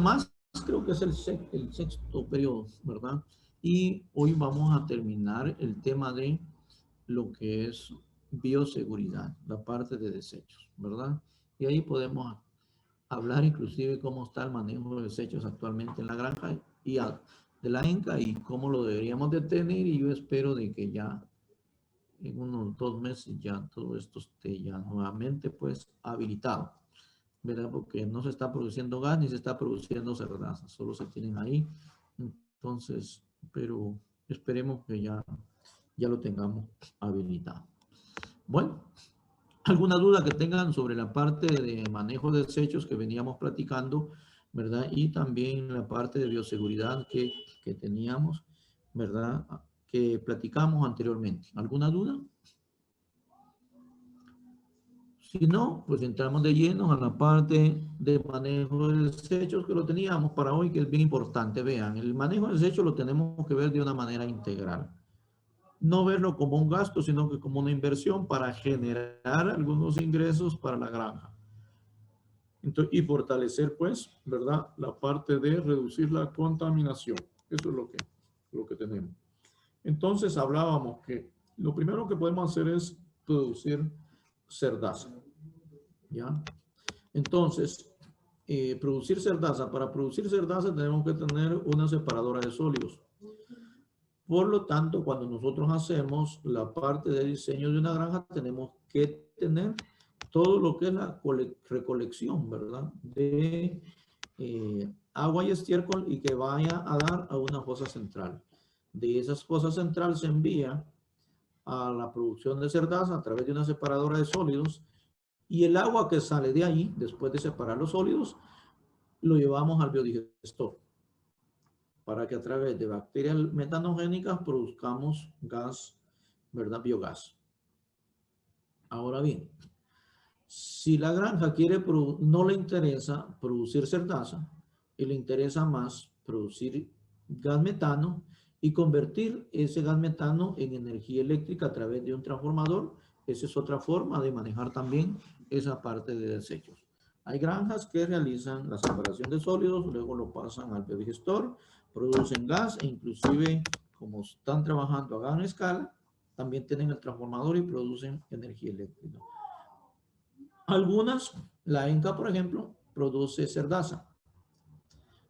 más, creo que es el sexto periodo, ¿verdad? Y hoy vamos a terminar el tema de lo que es bioseguridad, la parte de desechos, ¿verdad? Y ahí podemos hablar inclusive cómo está el manejo de desechos actualmente en la granja de la ENCA y cómo lo deberíamos de tener, y yo espero de que ya en unos 2 meses ya todo esto esté ya nuevamente pues habilitado, ¿verdad? Porque no se está produciendo gas ni se está produciendo cerdaza, solo se tienen ahí. Entonces, pero esperemos que ya lo tengamos habilitado. Bueno, ¿alguna duda que tengan sobre la parte de manejo de desechos que veníamos platicando, ¿verdad? Y también la parte de bioseguridad que teníamos, ¿verdad? Que platicamos anteriormente. ¿Alguna duda? Si no, pues entramos de lleno a la parte de manejo de desechos que lo teníamos para hoy, que es bien importante. Vean, el manejo de desechos lo tenemos que ver de una manera integral. No verlo como un gasto, sino que como una inversión para generar algunos ingresos para la granja. Entonces, y fortalecer, pues, ¿verdad? La parte de reducir la contaminación. Eso es lo que tenemos. Entonces, hablábamos que lo primero que podemos hacer es producir cerdaza, ¿ya? Entonces, producir cerdaza. Para producir cerdaza tenemos que tener una separadora de sólidos. Por lo tanto, cuando nosotros hacemos la parte de diseño de una granja, tenemos que tener todo lo que es la recolección, ¿verdad? De agua y estiércol y que vaya a dar a una fosa central. De esa fosa central se envía a la producción de cerdaza a través de una separadora de sólidos, y el agua que sale de ahí, después de separar los sólidos, lo llevamos al biodigestor para que a través de bacterias metanogénicas produzcamos gas, ¿verdad? Biogás. Ahora bien, si la granja no le interesa producir cerdaza y le interesa más producir gas metano y convertir ese gas metano en energía eléctrica a través de un transformador, esa es otra forma de manejar también esa parte de desechos. Hay granjas que realizan la separación de sólidos, luego lo pasan al biodigestor, producen gas e inclusive como están trabajando a gran escala, también tienen el transformador y producen energía eléctrica. Algunas, la ENCA, por ejemplo, produce cerdaza,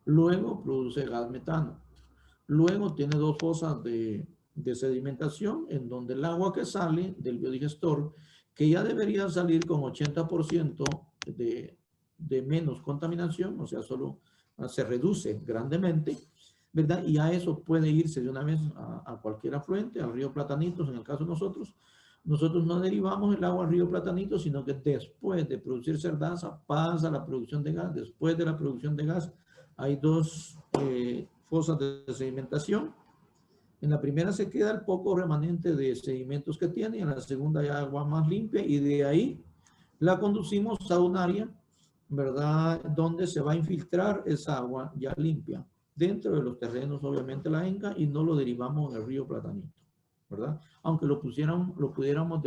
luego produce gas metano, luego tiene dos fosas de sedimentación en donde el agua que sale del biodigestor, que ya debería salir con 80% de menos contaminación, o sea, solo se reduce grandemente, ¿verdad? Y a eso puede irse de una vez a cualquier afluente, al río Platanitos, en el caso de nosotros. Nosotros no derivamos el agua al río Platanito, sino que después de producir cerdaza pasa a la producción de gas. Después de la producción de gas hay dos fosas de sedimentación. En la primera se queda el poco remanente de sedimentos que tiene, en la segunda hay agua más limpia y de ahí la conducimos a un área, ¿verdad? Donde se va a infiltrar esa agua ya limpia dentro de los terrenos, obviamente la ENCA, y no lo derivamos en el río Platanito, ¿verdad? Aunque lo pudiéramos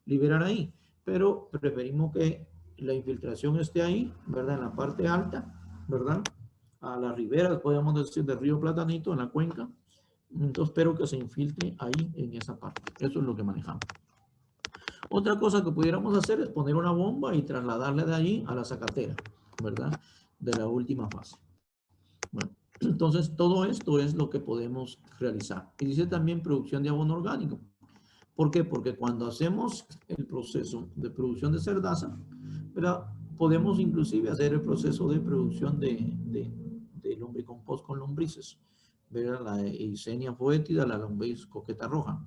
liberar ahí, pero preferimos que la infiltración esté ahí, ¿verdad? En la parte alta, ¿verdad? A las riberas, podemos decir, del río Platanito, en la cuenca. Entonces espero que se infiltre ahí en esa parte. Eso es lo que manejamos. Otra cosa que pudiéramos hacer es poner una bomba y trasladarla de allí a la zacatera, ¿verdad? De la última fase. Bueno, entonces todo esto es lo que podemos realizar. Y dice también producción de abono orgánico. ¿Por qué? Porque cuando hacemos el proceso de producción de cerdaza, ¿verdad? Podemos inclusive hacer el proceso de producción de lombricompost con lombrices, ¿verdad? La Eisenia foetida, la lombriz coqueta roja.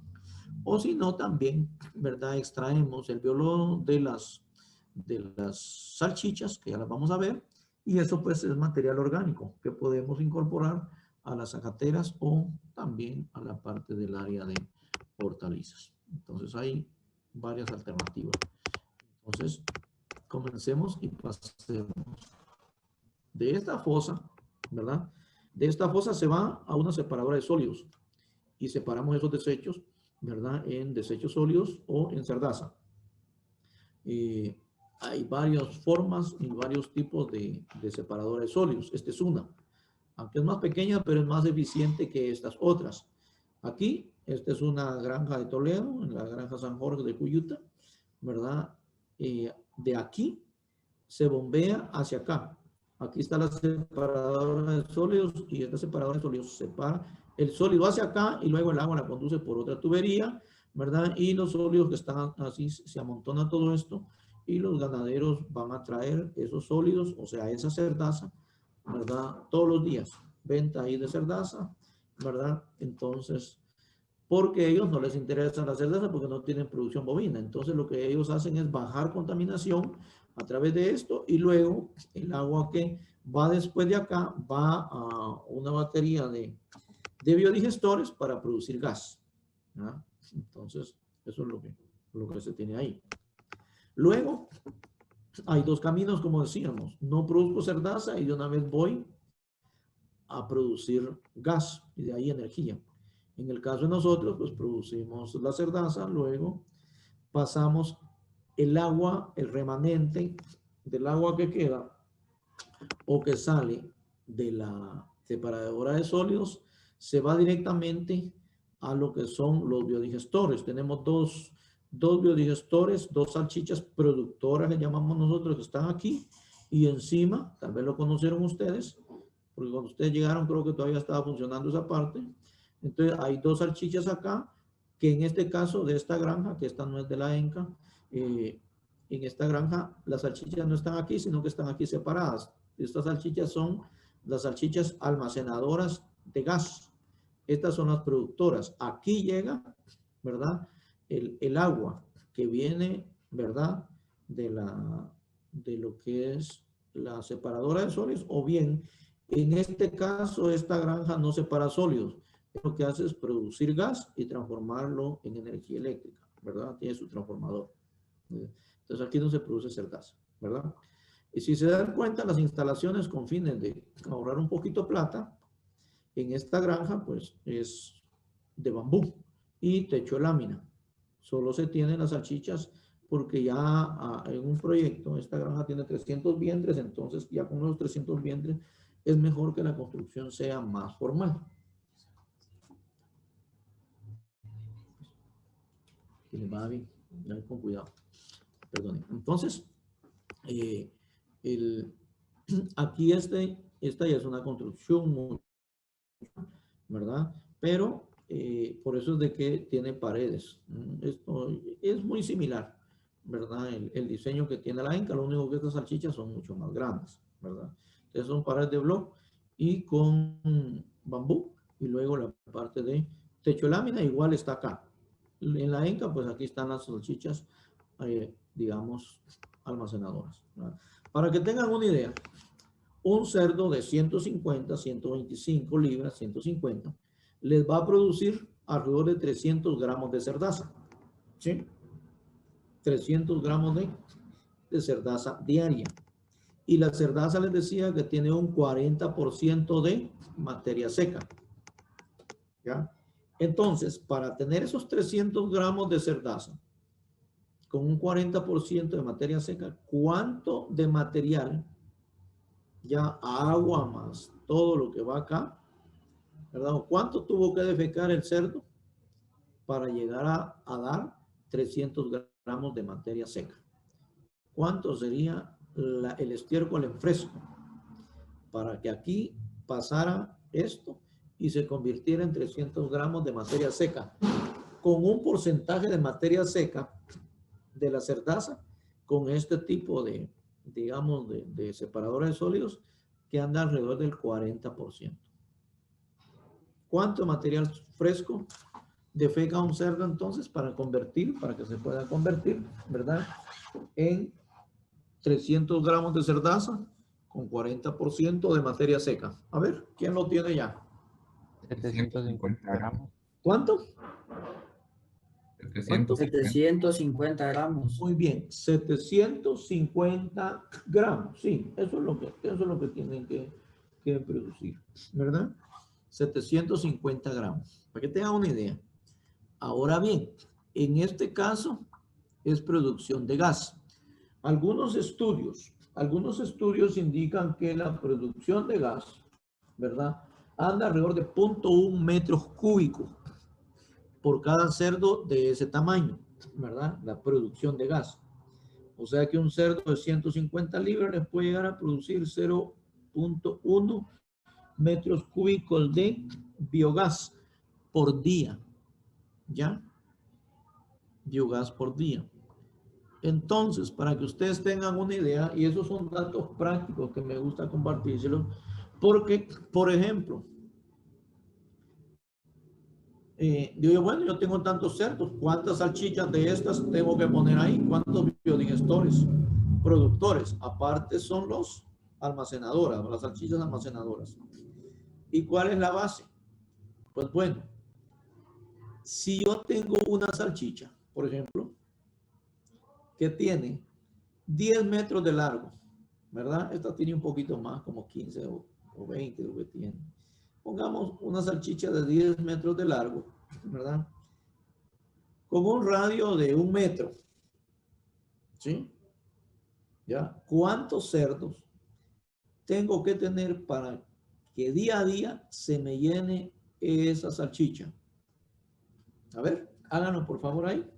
O si no, también, ¿verdad? Extraemos el biologo de las salchichas, que ya las vamos a ver, y eso pues es material orgánico que podemos incorporar a las zacateras o también a la parte del área de hortalizas. Entonces hay varias alternativas. Entonces, comencemos y pasemos. De esta fosa, ¿verdad? De esta fosa se va a una separadora de sólidos y separamos esos desechos, ¿verdad? En desechos sólidos o en cerdaza. hay varias formas y varios tipos de separadores sólidos. Esta es una, aunque es más pequeña, pero es más eficiente que estas otras. Aquí, esta es una granja de Toledo, en la granja San Jorge de Cuyuta, ¿verdad? De aquí se bombea hacia acá. Aquí está la separadora de sólidos y esta separadora de sólidos separa el sólido hacia acá y luego el agua la conduce por otra tubería, ¿verdad? Y los sólidos que están así, se amontona todo esto y los ganaderos van a traer esos sólidos, o sea, esa cerdaza, ¿verdad? Todos los días. Venta ahí de cerdaza, ¿verdad? Entonces, porque a ellos no les interesa la cerdaza porque no tienen producción bovina. Entonces, lo que ellos hacen es bajar contaminación a través de esto y luego el agua que va después de acá va a una batería de biodigestores para producir gas, ¿no? Entonces, eso es lo que se tiene ahí. Luego, hay dos caminos, como decíamos. No produzco cerdaza y de una vez voy a producir gas y de ahí energía. En el caso de nosotros, pues producimos la cerdaza, luego pasamos el agua, el remanente del agua que queda o que sale de la separadora de sólidos, se va directamente a lo que son los biodigestores. Tenemos dos biodigestores, dos salchichas productoras, le llamamos nosotros, que están aquí, y encima, tal vez lo conocieron ustedes, porque cuando ustedes llegaron creo que todavía estaba funcionando esa parte. Entonces hay dos salchichas acá, que en este caso de esta granja, que esta no es de la ENCA, en esta granja las salchichas no están aquí, sino que están aquí separadas. Estas salchichas son las salchichas almacenadoras de gas. Estas son las productoras. Aquí llega, ¿verdad? El agua que viene, ¿verdad? De lo que es la separadora de sólidos, o bien, en este caso, esta granja no separa sólidos. Lo que hace es producir gas y transformarlo en energía eléctrica, ¿verdad? Tiene su transformador. Entonces aquí no se produce cerdaza, ¿verdad? Y si se dan cuenta, las instalaciones con fines de ahorrar un poquito plata, en esta granja pues es de bambú y techo de lámina. Solo se tienen las salchichas porque ya en un proyecto, esta granja tiene 300 vientres, entonces ya con los 300 vientres es mejor que la construcción sea más formal. Que le va bien, con cuidado. Perdón. Entonces, aquí esta ya es una construcción, ¿verdad? Pero por eso es de que tiene paredes. Esto es muy similar, ¿verdad? El diseño que tiene la ENCA, lo único que estas salchichas son mucho más grandes, ¿verdad? Entonces son paredes de bloc y con bambú, y luego la parte de techo de lámina igual está acá. En la ENCA, pues aquí están las salchichas, digamos, almacenadoras, ¿verdad? Para que tengan una idea, un cerdo de 150, 125 libras, 150, les va a producir alrededor de 300 gramos de cerdaza, ¿sí? 300 gramos de cerdaza diaria. Y la cerdaza les decía que tiene un 40% de materia seca, ¿ya? Entonces, para tener esos 300 gramos de cerdaza con un 40% de materia seca, ¿cuánto de material, ya agua más todo lo que va acá, ¿verdad? ¿Cuánto tuvo que defecar el cerdo para llegar a dar 300 gramos de materia seca? ¿Cuánto sería el estiércol en fresco para que aquí pasara esto y se convirtiera en 300 gramos de materia seca? Con un porcentaje de materia seca de la cerdaza, con este tipo de, digamos, de separadores de sólidos, que anda alrededor del 40%. ¿Cuánto material fresco defeca un cerdo entonces para que se pueda convertir, ¿verdad? En 300 gramos de cerdaza con 40% de materia seca. A ver, ¿quién lo tiene ya? 750 gramos. ¿Cuánto? 750 gramos. Muy bien, 750 gramos. Sí, eso es lo que tienen que producir, ¿verdad? 750 gramos. Para que tengan una idea. Ahora bien, en este caso es producción de gas. Algunos estudios indican que la producción de gas, ¿verdad? Anda alrededor de 0.1 metros cúbicos por cada cerdo de ese tamaño, ¿verdad? La producción de gas. O sea que un cerdo de 150 libras puede llegar a producir 0.1 metros cúbicos de biogás por día, ¿ya? Biogás por día. Entonces, para que ustedes tengan una idea, y esos son datos prácticos que me gusta compartírselos, porque, por ejemplo, digo, bueno, yo tengo tantos cerdos, ¿cuántas salchichas de estas tengo que poner ahí? ¿Cuántos biodigestores, productores? Aparte son los almacenadoras, las salchichas almacenadoras. ¿Y cuál es la base? Pues bueno, si yo tengo una salchicha, por ejemplo, que tiene 10 metros de largo, ¿verdad? Esta tiene un poquito más, como 15 o 20 lo que tiene. Pongamos una salchicha de 10 metros de largo, ¿verdad? Con un radio de 1 metro, ¿sí? ¿Ya? ¿Cuántos cerdos tengo que tener para que día a día se me llene esa salchicha? A ver, háganos por favor ahí.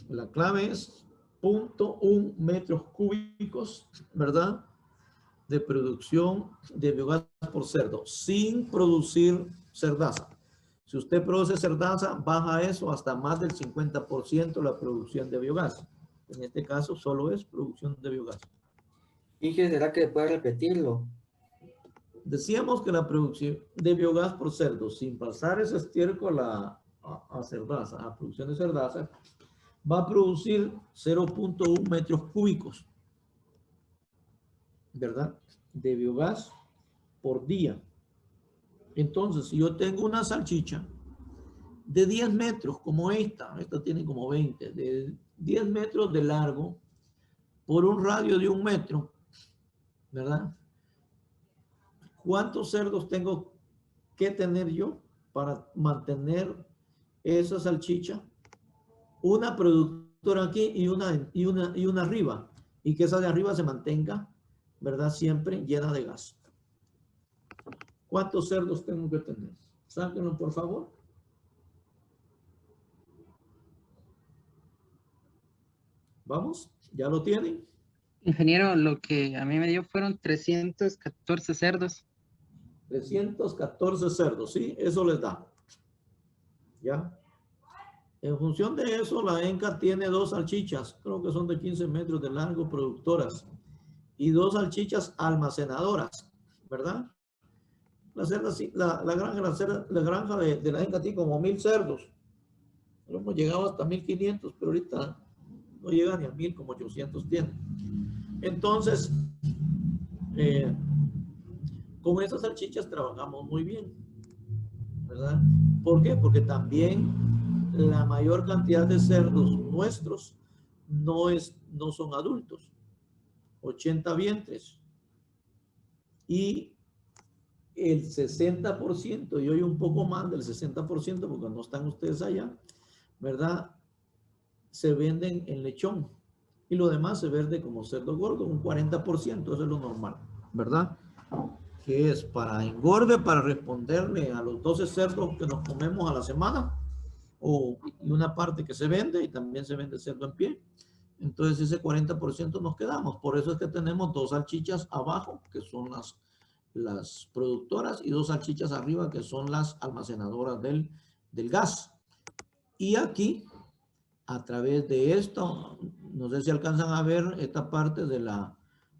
La clave es 0.1 metros cúbicos, ¿verdad? De producción de biogás por cerdo, sin producir cerdaza. Si usted produce cerdaza, baja eso hasta más del 50% la producción de biogás. En este caso, solo es producción de biogás. ¿Y qué será que puede repetirlo? Decíamos que la producción de biogás por cerdo, sin pasar ese estiércol a cerdaza, a producción de cerdaza, va a producir 0.1 metros cúbicos, ¿verdad? De biogás por día. Entonces, si yo tengo una salchicha de 10 metros, como esta tiene como 20, de 10 metros de largo, por un radio de 1 metro, ¿verdad? ¿Cuántos cerdos tengo que tener yo para mantener esa salchicha? Una productora aquí y una arriba, y que esa de arriba se mantenga, ¿verdad? Siempre llena de gas. ¿Cuántos cerdos tengo que tener? Sáquenlo, por favor. Vamos, ¿ya lo tienen? Ingeniero, lo que a mí me dio fueron 314 cerdos. 314 cerdos, ¿sí? Eso les da. ¿Ya? En función de eso, la ENCA tiene 2 salchichas, creo que son de 15 metros de largo, productoras, y 2 salchichas almacenadoras, ¿verdad? La granja de la ENCA tiene como 1000 cerdos. Pero hemos llegado hasta 1500, pero ahorita no llega ni a 1000, como 800 tiene. Entonces, con esas salchichas trabajamos muy bien, ¿verdad? ¿Por qué? Porque también la mayor cantidad de cerdos nuestros no son adultos, 80 vientres. Y el 60%, y hoy un poco más del 60%, porque no están ustedes allá, ¿verdad? Se venden en lechón. Y lo demás se vende como cerdo gordo, un 40%, eso es lo normal, ¿verdad? Que es para engorde, para responderle a los 12 cerdos que nos comemos a la semana, y una parte que se vende, y también se vende cerdo en pie. Entonces ese 40% nos quedamos. Por eso es que tenemos 2 salchichas abajo, que son las productoras, y 2 salchichas arriba, que son las almacenadoras del gas. Y aquí, a través de esto, no sé si alcanzan a ver esta parte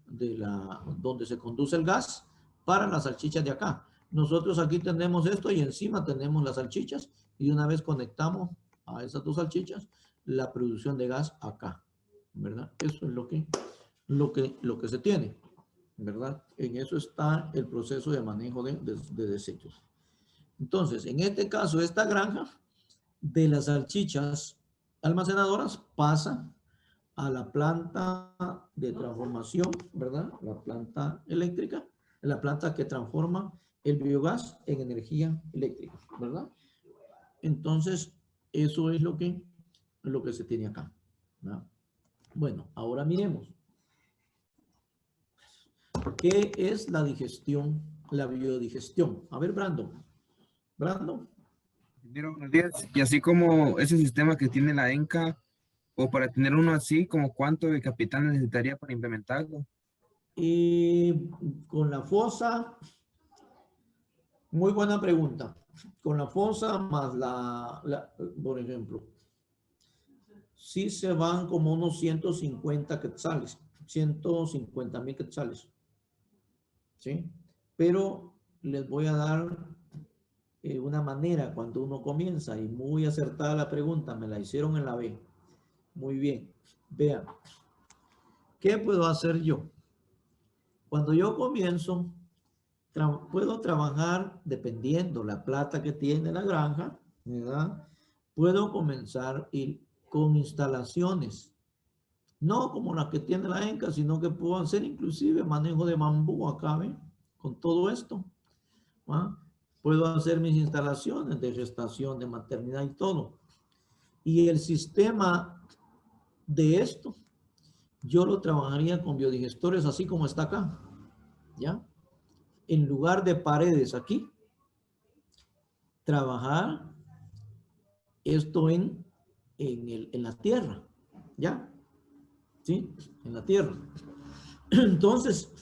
donde se conduce el gas para las salchichas de acá. Nosotros aquí tenemos esto y encima tenemos las salchichas, y una vez conectamos a esas 2 salchichas, la producción de gas acá, ¿verdad? Eso es lo que se tiene, ¿verdad? En eso está el proceso de manejo de desechos. Entonces, en este caso, esta granja de las salchichas almacenadoras pasa a la planta de transformación, ¿verdad? La planta eléctrica, la planta que transforma el biogás en energía eléctrica, ¿verdad? Entonces, eso es lo que lo que se tiene acá, ¿verdad? Bueno, ahora miremos. ¿Qué es la digestión, la biodigestión? A ver, Brandon. Brandon. Buenos días. Y así como ese sistema que tiene la ENCA, o para tener uno así, como cuánto de capital necesitaría para implementarlo. Y con la fosa, muy buena pregunta. Con la fosa más por ejemplo, sí se van como unos 150 quetzales, 150,000 quetzales. ¿Sí? Pero les voy a dar una manera cuando uno comienza, y muy acertada la pregunta, me la hicieron en la B. Muy bien. Vean, ¿qué puedo hacer yo? Cuando yo comienzo, puedo trabajar dependiendo la plata que tiene la granja, ¿verdad? Puedo comenzar con instalaciones, no como las que tiene la ENCA, sino que puedo hacer inclusive manejo de bambú acá, ¿ven? Con todo esto, ¿va? Puedo hacer mis instalaciones de gestación, de maternidad y todo. Y el sistema de esto, yo lo trabajaría con biodigestores así como está acá, ¿ya? En lugar de paredes aquí, trabajar esto en la tierra, ¿ya? ¿Sí? En la tierra. Entonces,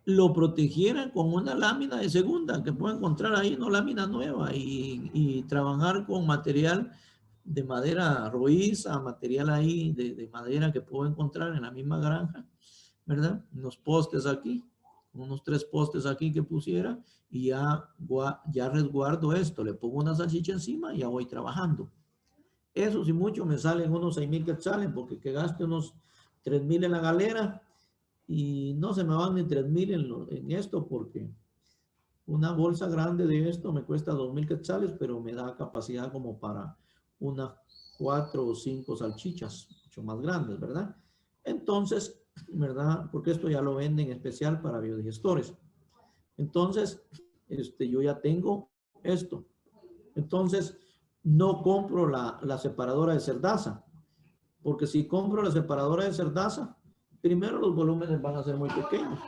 lo protegieran con una lámina de segunda que pueden encontrar ahí, no lámina nueva, y trabajar con material de madera rojiza, material ahí de madera que puedo encontrar en la misma granja, ¿verdad? Unos postes aquí, unos 3 postes aquí que pusiera, y ya resguardo esto, le pongo una salchicha encima y ya voy trabajando. Eso si mucho me salen unos 6,000 quetzales, porque que gaste unos 3,000 en la galera y no se me van ni 3,000 en esto, porque una bolsa grande de esto me cuesta 2,000 quetzales, pero me da capacidad como para unas 4 o 5 salchichas, mucho más grandes, ¿verdad? Entonces, ¿verdad? Porque esto ya lo venden especial para biodigestores. Entonces, yo ya tengo esto. Entonces, no compro la separadora de cerdaza, porque si compro la separadora de cerdaza, primero los volúmenes van a ser muy pequeños.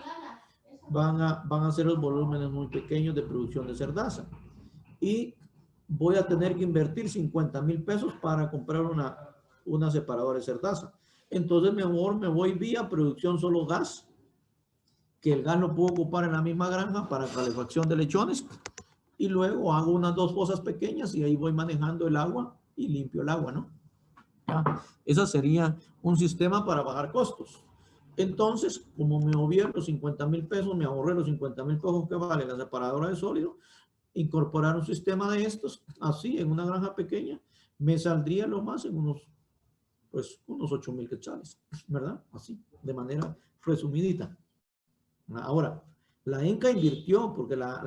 Van a ser los volúmenes muy pequeños de producción de cerdaza. Y voy a tener que invertir 50,000 pesos para comprar una separadora de cerdaza. Entonces, mejor me voy vía producción solo gas, que el gas lo puedo ocupar en la misma granja para calefacción de lechones, y luego hago unas 2 fosas pequeñas y ahí voy manejando el agua y limpio el agua, ¿no? ¿Ya? Ese sería un sistema para bajar costos. Entonces, como me obvié los 50,000 pesos, me ahorré los 50,000 pesos que vale la separadora de sólido, incorporar un sistema de estos, así, en una granja pequeña, me saldría lo más en unos 8,000 quetzales, ¿verdad? Así, de manera resumidita. Ahora, la ENCA invirtió, porque la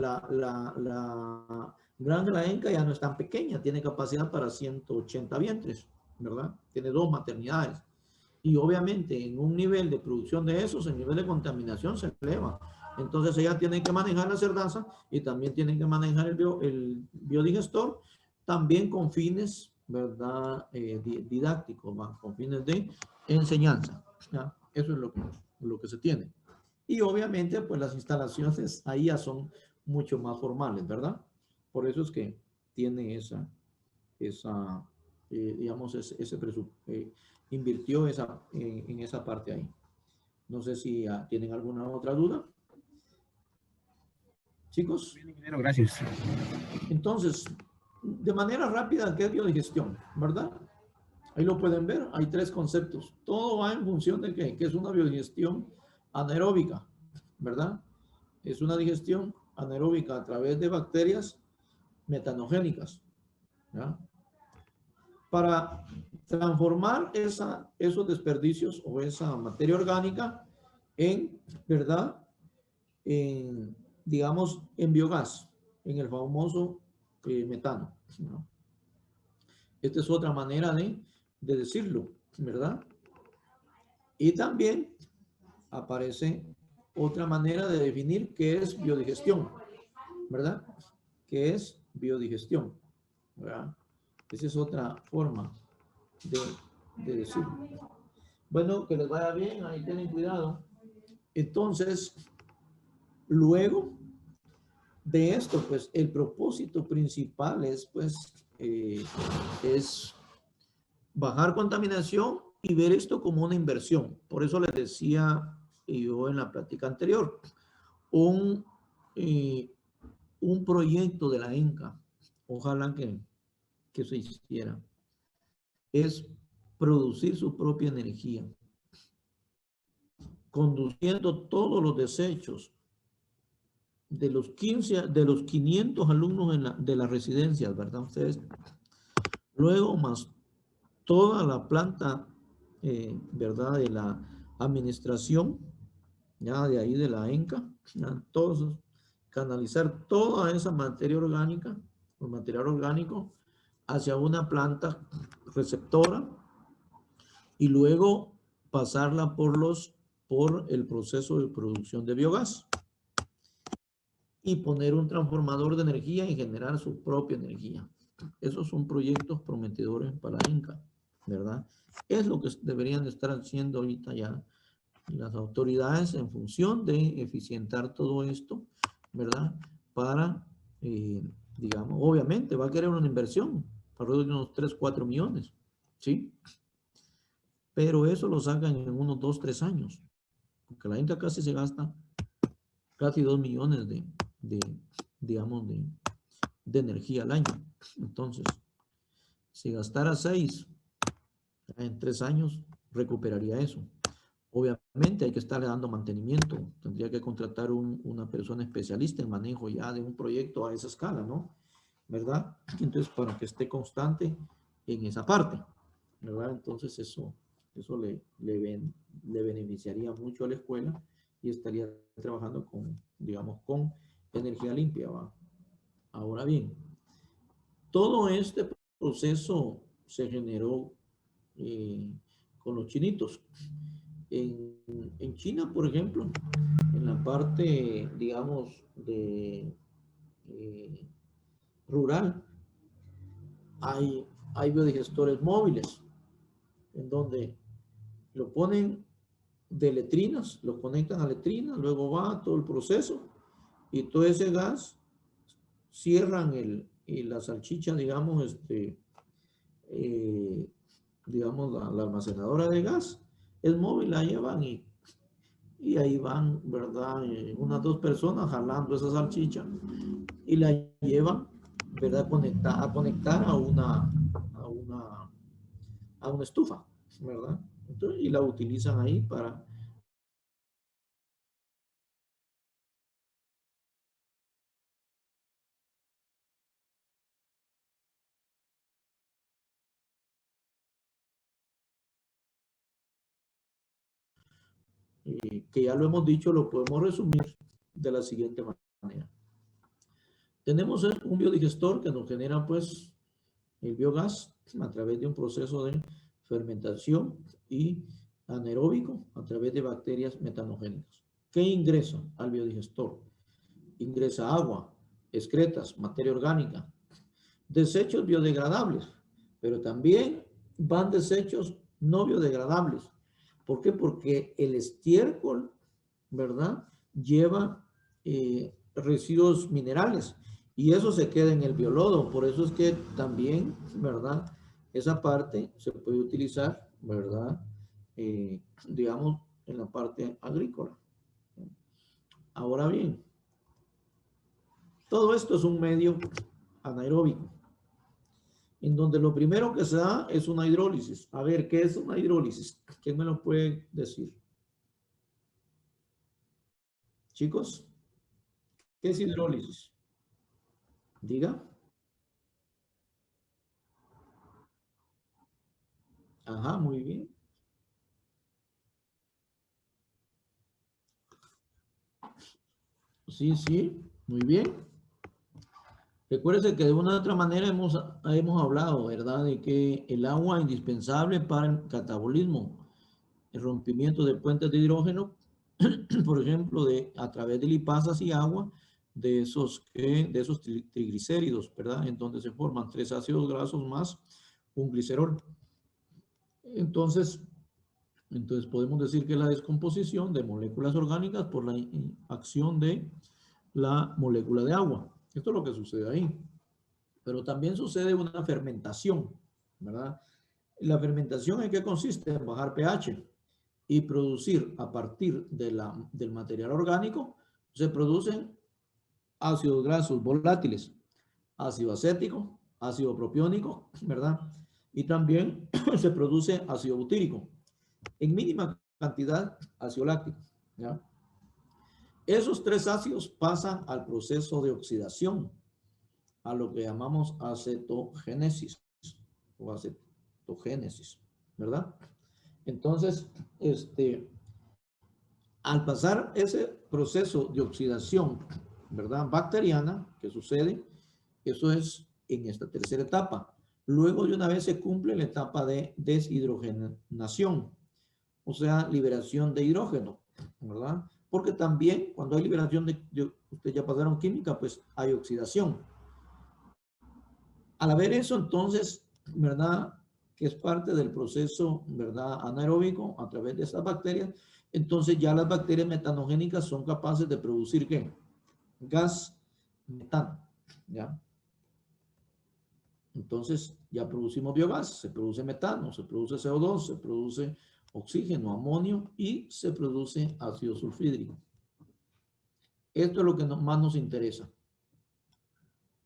granja de la ENCA ya no es tan pequeña, tiene capacidad para 180 vientres, ¿verdad? Tiene 2 maternidades. Y obviamente en un nivel de producción de esos, el nivel de contaminación se eleva. Entonces ella tiene que manejar la cerdaza y también tienen que manejar el biodigestor, también con fines, ¿verdad? Didácticos, ¿va? Con fines de enseñanza, ¿ya? Eso es lo que se tiene. Y obviamente, pues las instalaciones ahí ya son mucho más formales, ¿verdad? Por eso es que tiene digamos, ese presupuesto, invirtió en esa parte ahí. No sé si tienen alguna otra duda. Chicos. Gracias. Entonces, de manera rápida, ¿qué es biodigestión? ¿Verdad? Ahí lo pueden ver, hay 3 conceptos. Todo va en función de que es una biodigestión anaeróbica, ¿verdad? Es una digestión anaeróbica a través de bacterias metanogénicas, ¿ya? Para transformar esos desperdicios o esa materia orgánica en, ¿verdad? Digamos, en biogás, en el famoso metano, ¿no? Esta es otra manera de decirlo, ¿verdad? Y también aparece otra manera de definir qué es biodigestión, ¿verdad? ¿Qué es biodigestión? ¿Verdad? Esa es otra forma de decir. Bueno, que les vaya bien, ahí tienen cuidado. Entonces, luego de esto, pues el propósito principal es, pues, es bajar contaminación y ver esto como una inversión. Por eso les decía yo en la plática anterior, un proyecto de la ENCA, ojalá que se hiciera, es producir su propia energía, conduciendo todos los desechos de los 500 alumnos de las residencias, ¿verdad? Ustedes, luego más toda la planta, ¿verdad? De la administración, ya de ahí de la ENCA, ya, todos, canalizar toda esa materia orgánica, o material orgánico, hacia una planta receptora y luego pasarla por el proceso de producción de biogás y poner un transformador de energía y generar su propia energía. Esos son proyectos prometedores para ENCA, ¿verdad? Es lo que deberían estar haciendo ahorita ya las autoridades en función de eficientar todo esto, ¿verdad? Para, digamos, obviamente va a querer una inversión, alrededor de unos 3, 4 millones, ¿sí? Pero eso lo sacan en unos 2, 3 años, porque la ENCA casi se gasta casi 2 millones digamos, de energía al año. Entonces, si gastara 6, en 3 años recuperaría eso. Obviamente hay que estarle dando mantenimiento. Tendría que contratar una persona especialista en manejo ya de un proyecto a esa escala, ¿no? ¿Verdad? Entonces, para que esté constante en esa parte, ¿verdad? Entonces, eso le beneficiaría mucho a la escuela y estaría trabajando con, digamos, con energía limpia, ¿va? Ahora bien, todo este proceso se generó con los chinitos. En China, por ejemplo, en la parte, digamos, de rural, hay biodigestores móviles, en donde lo ponen de letrinas, lo conectan a letrinas, luego va todo el proceso, y todo ese gas cierran la salchicha, digamos, digamos, la almacenadora de gas es móvil, la llevan y ahí van, ¿verdad? Unas 2 personas jalando esa salchicha y la llevan, ¿verdad? A conectar a una estufa, ¿verdad? Entonces, y la utilizan ahí para... que ya lo hemos dicho, lo podemos resumir de la siguiente manera. Tenemos un biodigestor que nos genera, pues, el biogás a través de un proceso de fermentación y anaeróbico a través de bacterias metanogénicas. ¿Qué ingresa al biodigestor? Ingresa agua, excretas, materia orgánica, desechos biodegradables, pero también van desechos no biodegradables. ¿Por qué? Porque el estiércol, ¿verdad?, lleva residuos minerales y eso se queda en el biolodo. Por eso es que también, ¿verdad?, esa parte se puede utilizar, ¿verdad?, digamos, en la parte agrícola. Ahora bien, todo esto es un medio anaeróbico, en donde lo primero que se da es una hidrólisis. A ver, ¿qué es una hidrólisis? ¿Quién me lo puede decir? Chicos, ¿qué es hidrólisis? Diga. Ajá, muy bien. Sí, sí, muy bien. Recuérdese que de una u otra manera hemos hablado, ¿verdad?, de que el agua es indispensable para el catabolismo, el rompimiento de puentes de hidrógeno, por ejemplo, a través de lipasas y agua, de esos triglicéridos, ¿verdad?, en donde se forman 3 ácidos grasos más un glicerol. Entonces podemos decir que la descomposición de moléculas orgánicas por la acción de la molécula de agua. Esto es lo que sucede ahí. Pero también sucede una fermentación, ¿verdad? La fermentación, ¿en qué consiste? En bajar pH y producir a partir de del material orgánico, se producen ácidos grasos volátiles, ácido acético, ácido propiónico, ¿verdad? Y también se produce ácido butírico. En mínima cantidad, ácido láctico, ¿ya? Esos tres ácidos pasan al proceso de oxidación, a lo que llamamos acetogénesis o acetogénesis, ¿verdad? Entonces, al pasar ese proceso de oxidación, ¿verdad? Bacteriana, ¿qué sucede? Eso es en esta tercera etapa. Luego de una vez se cumple la etapa de deshidrogenación, o sea, liberación de hidrógeno, ¿verdad? Porque también cuando hay liberación ustedes ya pasaron química, pues hay oxidación. Al haber eso, entonces, ¿verdad? Que es parte del proceso, ¿verdad? Anaeróbico a través de estas bacterias, entonces ya las bacterias metanogénicas son capaces de producir, ¿qué? Gas metano, ¿ya? Entonces ya producimos biogás, se produce metano, se produce CO2, se produce oxígeno, amonio y se produce ácido sulfídrico. Esto es lo que más nos interesa,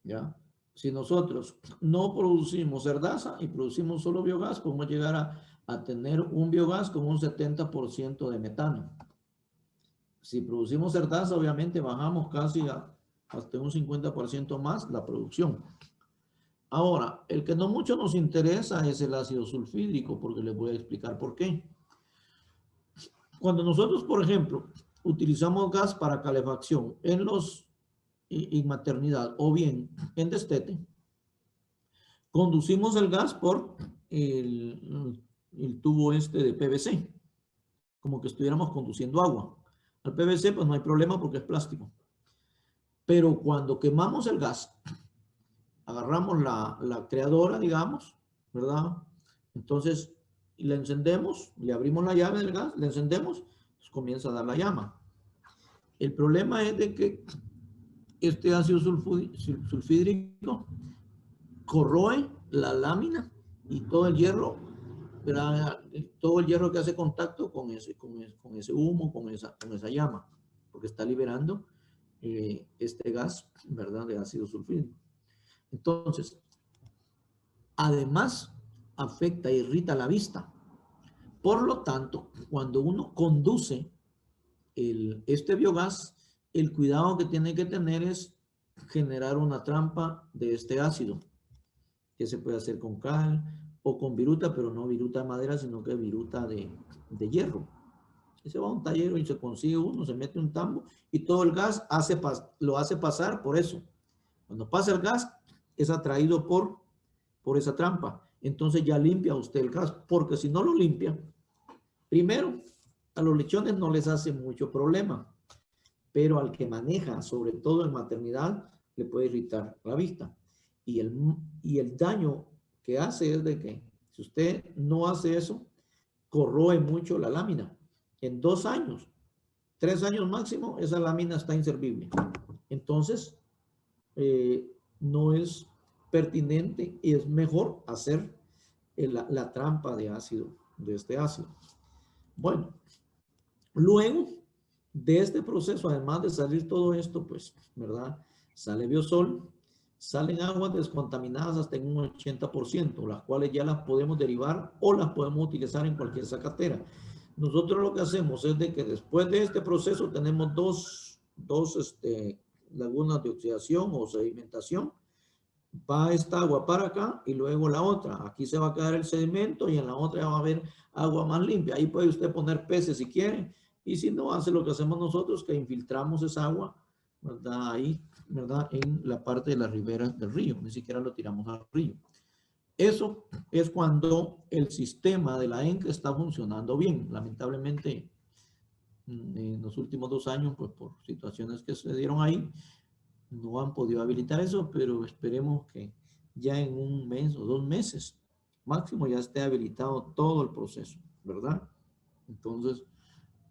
¿ya? Si nosotros no producimos cerdaza y producimos solo biogás, podemos llegar a tener un biogás con un 70% de metano. Si producimos cerdaza, obviamente bajamos casi hasta un 50% más la producción. Ahora, el que no mucho nos interesa es el ácido sulfídrico, porque les voy a explicar por qué. Cuando nosotros, por ejemplo, utilizamos gas para calefacción en maternidad o bien en destete, conducimos el gas por el tubo de PVC, como que estuviéramos conduciendo agua. Al PVC pues no hay problema porque es plástico. Pero cuando quemamos el gas, agarramos la creadora, digamos, ¿verdad? Entonces la encendemos, le abrimos la llave del gas, le encendemos, pues comienza a dar la llama. El problema es de que este ácido sulfídrico corroe la lámina y todo el hierro, ¿verdad? Todo el hierro que hace contacto con ese humo, con esa llama, porque está liberando este gas, ¿verdad? De ácido sulfídrico. Entonces, además, afecta e irrita la vista. Por lo tanto, cuando uno conduce este biogás, el cuidado que tiene que tener es generar una trampa de este ácido, que se puede hacer con cal o con viruta, pero no viruta de madera, sino que viruta de hierro. Y se va a un taller y se consigue uno, se mete un tambo y todo el gas lo hace pasar por eso. Cuando pasa el gas, es atraído por esa trampa. Entonces ya limpia usted el gas, porque si no lo limpia, primero, a los lechones no les hace mucho problema, pero al que maneja, sobre todo en maternidad, le puede irritar la vista. Y el daño que hace es de que si usted no hace eso, corroe mucho la lámina. En 2 años, 3 años máximo, esa lámina está inservible. Entonces, no es pertinente y es mejor hacer la trampa de este ácido. Bueno, luego de este proceso, además de salir todo esto, pues, ¿verdad? Sale biosol, salen aguas descontaminadas hasta en un 80%, las cuales ya las podemos derivar o las podemos utilizar en cualquier zacatera. Nosotros lo que hacemos es de que después de este proceso tenemos dos lagunas de oxidación o sedimentación. Va esta agua para acá y luego la otra. Aquí se va a quedar el sedimento y en la otra va a haber agua más limpia. Ahí puede usted poner peces si quiere. Y si no, hace lo que hacemos nosotros, que infiltramos esa agua, ¿verdad? Ahí, ¿verdad? En la parte de la ribera del río. Ni siquiera lo tiramos al río. Eso es cuando el sistema de la ENCA está funcionando bien. Lamentablemente, en los últimos 2 años, pues por situaciones que se dieron ahí, no han podido habilitar eso, pero esperemos que ya en 1 mes o 2 meses máximo ya esté habilitado todo el proceso, ¿verdad? Entonces,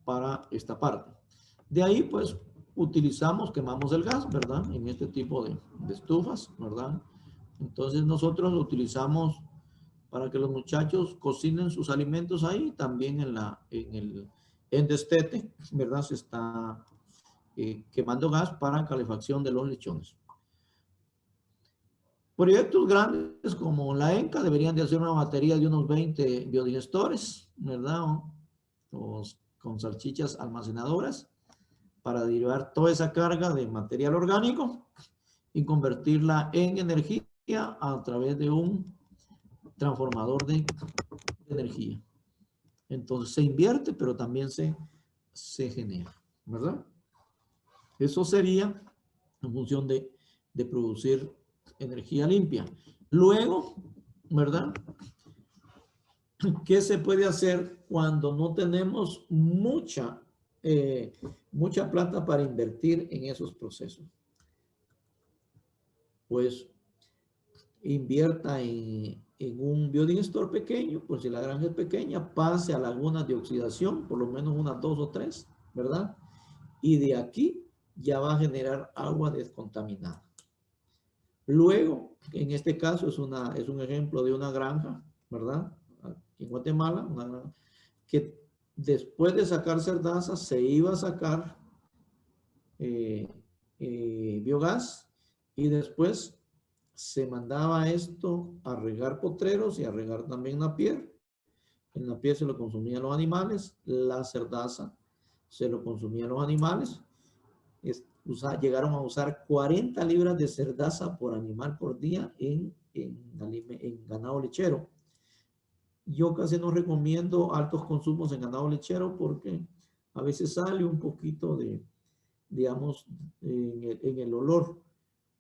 para esta parte. De ahí, pues, quemamos el gas, ¿verdad? En este tipo de estufas, ¿verdad? Entonces, nosotros lo utilizamos para que los muchachos cocinen sus alimentos ahí, también en destete, ¿verdad? Se está quemando gas para calefacción de los lechones. Proyectos grandes como la ENCA deberían de hacer una batería de unos 20 biodigestores, ¿verdad? O con salchichas almacenadoras para derivar toda esa carga de material orgánico y convertirla en energía a través de un transformador de energía. Entonces se invierte, pero también se genera, ¿verdad? Eso sería en función de producir energía limpia. Luego, ¿verdad? ¿Qué se puede hacer cuando no tenemos mucha plata para invertir en esos procesos? Pues invierta en un biodigestor pequeño, pues si la granja es pequeña, pase a lagunas de oxidación, por lo menos unas 2 o 3, ¿verdad? Y de aquí ya va a generar agua descontaminada. Luego, en este caso es un ejemplo de una granja, ¿verdad? Aquí en Guatemala, una granja que después de sacar cerdaza se iba a sacar biogás y después se mandaba esto a regar potreros y a regar también napier. En napier se lo consumían los animales, la cerdaza se lo consumían los animales. Llegaron a usar 40 libras de cerdaza por animal por día en ganado lechero. Yo casi no recomiendo altos consumos en ganado lechero porque a veces sale un poquito de, digamos, en el olor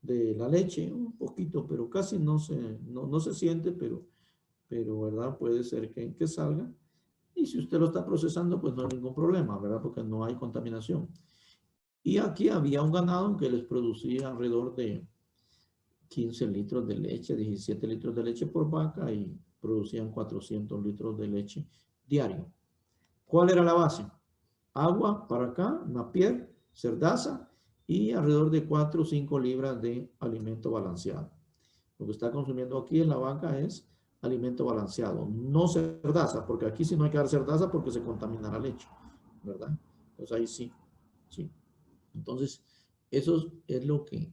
de la leche, un poquito, pero casi no se siente, pero ¿verdad? Puede ser que salga. Y si usted lo está procesando, pues no hay ningún problema, ¿verdad? Porque no hay contaminación. Y aquí había un ganado que les producía alrededor de 15 litros de leche, 17 litros de leche por vaca y producían 400 litros de leche diario. ¿Cuál era la base? Agua para acá, napier, cerdaza y alrededor de 4 o 5 libras de alimento balanceado. Lo que está consumiendo aquí en la vaca es alimento balanceado, no cerdaza, porque aquí sí no hay que dar cerdaza porque se contamina la leche, ¿verdad? Pues ahí sí, sí. Entonces, eso es lo que,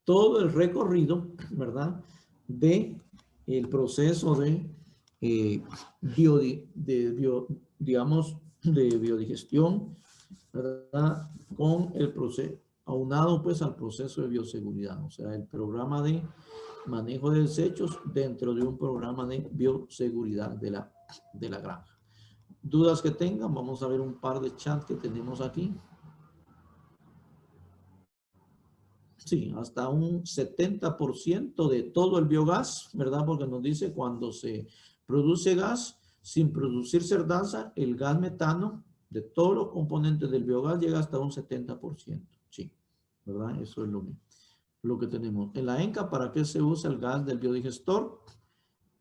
todo el recorrido, ¿verdad? De el proceso de, digamos, de biodigestión, ¿verdad? Con el proceso, aunado pues al proceso de bioseguridad, o sea, el programa de manejo de desechos dentro de un programa de bioseguridad de la granja. Dudas que tengan, vamos a ver un par de chats que tenemos aquí. Sí, hasta un 70% de todo el biogás, ¿verdad? Porque nos dice cuando se produce gas sin producir cerdaza, el gas metano de todos los componentes del biogás llega hasta un 70%. Sí, ¿verdad? Eso es lo que tenemos. En la ENCA, ¿para qué se usa el gas del biodigestor?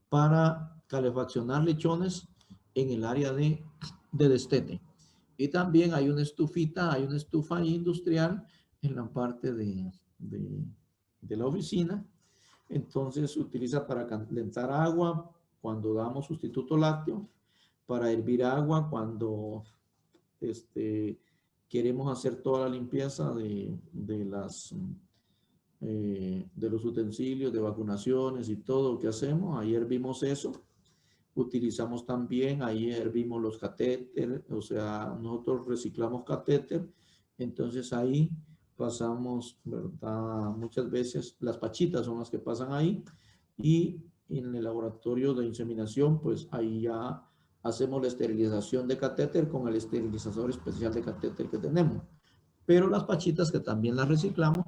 Para calefaccionar lechones en el área de destete. Y también hay una estufita, hay una estufa industrial en la parte de la oficina. Entonces se utiliza para calentar agua cuando damos sustituto lácteo, para hervir agua cuando queremos hacer toda la limpieza de los utensilios de vacunaciones y todo lo que hacemos. Ahí hervimos eso. Utilizamos también, ahí hervimos los catéteres, o sea, nosotros reciclamos catéter, entonces ahí pasamos, ¿verdad? Muchas veces las pachitas son las que pasan ahí y en el laboratorio de inseminación, pues ahí ya hacemos la esterilización de catéter con el esterilizador especial de catéter que tenemos. Pero las pachitas que también las reciclamos,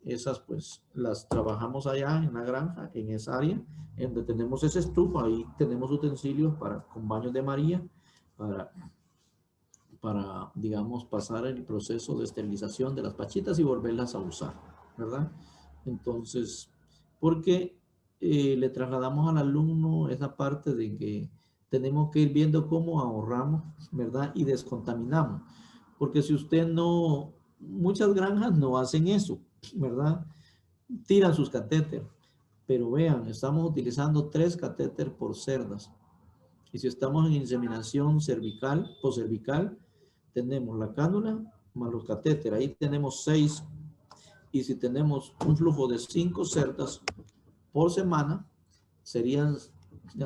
esas pues las trabajamos allá en la granja, en esa área, en donde tenemos esa estufa, ahí tenemos utensilios con baños de María, para, digamos, pasar el proceso de esterilización de las pachitas y volverlas a usar, ¿verdad? Entonces, porque le trasladamos al alumno esa parte de que tenemos que ir viendo cómo ahorramos, ¿verdad? Y descontaminamos. Porque si usted no, muchas granjas no hacen eso, ¿verdad? Tiran sus catéteres. Pero vean, estamos utilizando 3 catéteres por cerdas. Y si estamos en inseminación cervical, poscervical, tenemos la cánula más los catéteres. Ahí tenemos 6. Y si tenemos un flujo de 5 cerdas por semana, serían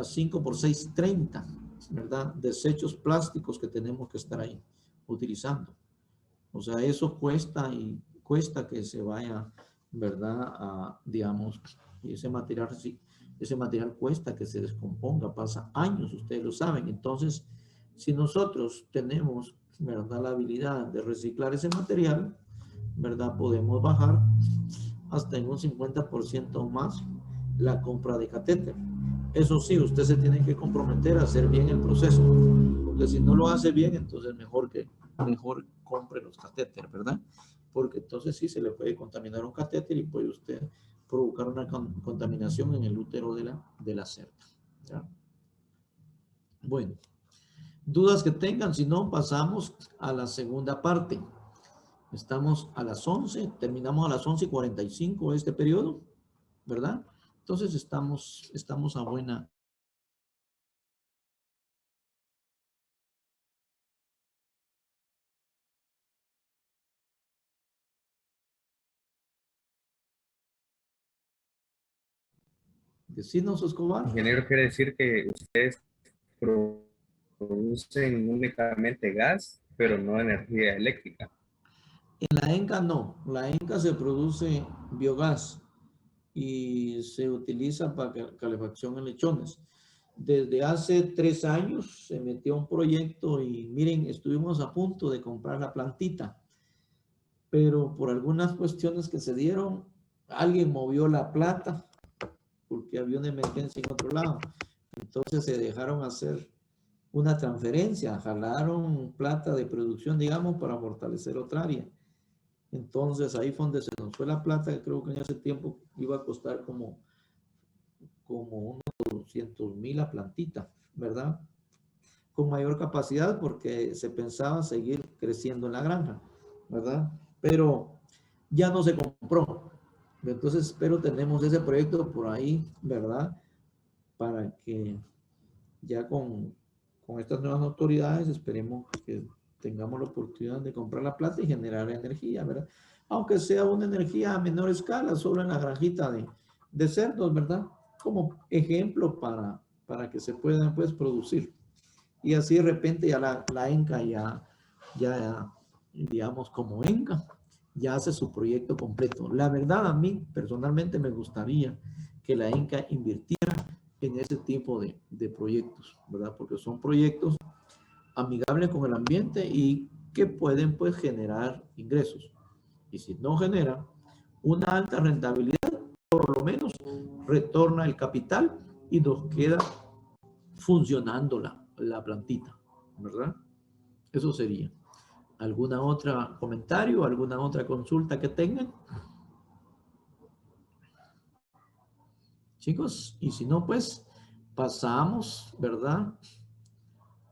5 por 6, 30, ¿verdad? Desechos plásticos que tenemos que estar ahí utilizando. O sea, eso cuesta y cuesta que se vaya, ¿verdad? Digamos, y ese material cuesta que se descomponga, pasa años, ustedes lo saben. Entonces, si nosotros tenemos, ¿verdad? La habilidad de reciclar ese material, ¿verdad? Podemos bajar hasta en un 50% más la compra de catéter. Eso sí, usted se tiene que comprometer a hacer bien el proceso, porque si no lo hace bien, entonces mejor compre los catéteres, ¿verdad? Porque entonces sí se le puede contaminar un catéter y puede usted provocar una contaminación en el útero de la cerda, ¿ya? Bueno, dudas que tengan, si no, pasamos a la segunda parte. Estamos a las 11, terminamos a las 11:45 este periodo, ¿verdad? Entonces estamos a buena. Decirnos, Escobar. Ingeniero, quiere decir que ustedes producen únicamente gas, pero no energía eléctrica. En la ENCA no, la ENCA se produce biogás y se utiliza para calefacción en lechones. Desde hace 3 años se metió un proyecto y miren, estuvimos a punto de comprar la plantita, pero por algunas cuestiones que se dieron, alguien movió la plata porque había una emergencia en otro lado. Entonces se dejaron hacer una transferencia, jalaron plata de producción, digamos, para fortalecer otra área. Entonces ahí fue donde se nos fue la plata, que creo que en ese tiempo iba a costar como unos 200,000 la plantita, ¿verdad? Con mayor capacidad porque se pensaba seguir creciendo en la granja, ¿verdad? Pero ya no se compró. Entonces, pero tenemos ese proyecto por ahí, ¿verdad? Para que ya con estas nuevas autoridades esperemos que tengamos la oportunidad de comprar la plata y generar energía, ¿verdad? Aunque sea una energía a menor escala, solo en la granjita de cerdos, ¿verdad? Como ejemplo para que se puedan, pues, producir. Y así de repente ya la ENCA ya, digamos, como ENCA, ya hace su proyecto completo. La verdad, a mí personalmente me gustaría que la ENCA invirtiera en ese tipo de proyectos, ¿verdad? Porque son proyectos amigables con el ambiente y que pueden, pues, generar ingresos. Y si no genera una alta rentabilidad, por lo menos retorna el capital y nos queda funcionando la plantita, ¿verdad? Eso sería. ¿Alguna otra comentario, alguna otra consulta que tengan? Chicos, y si no, pues pasamos, ¿verdad?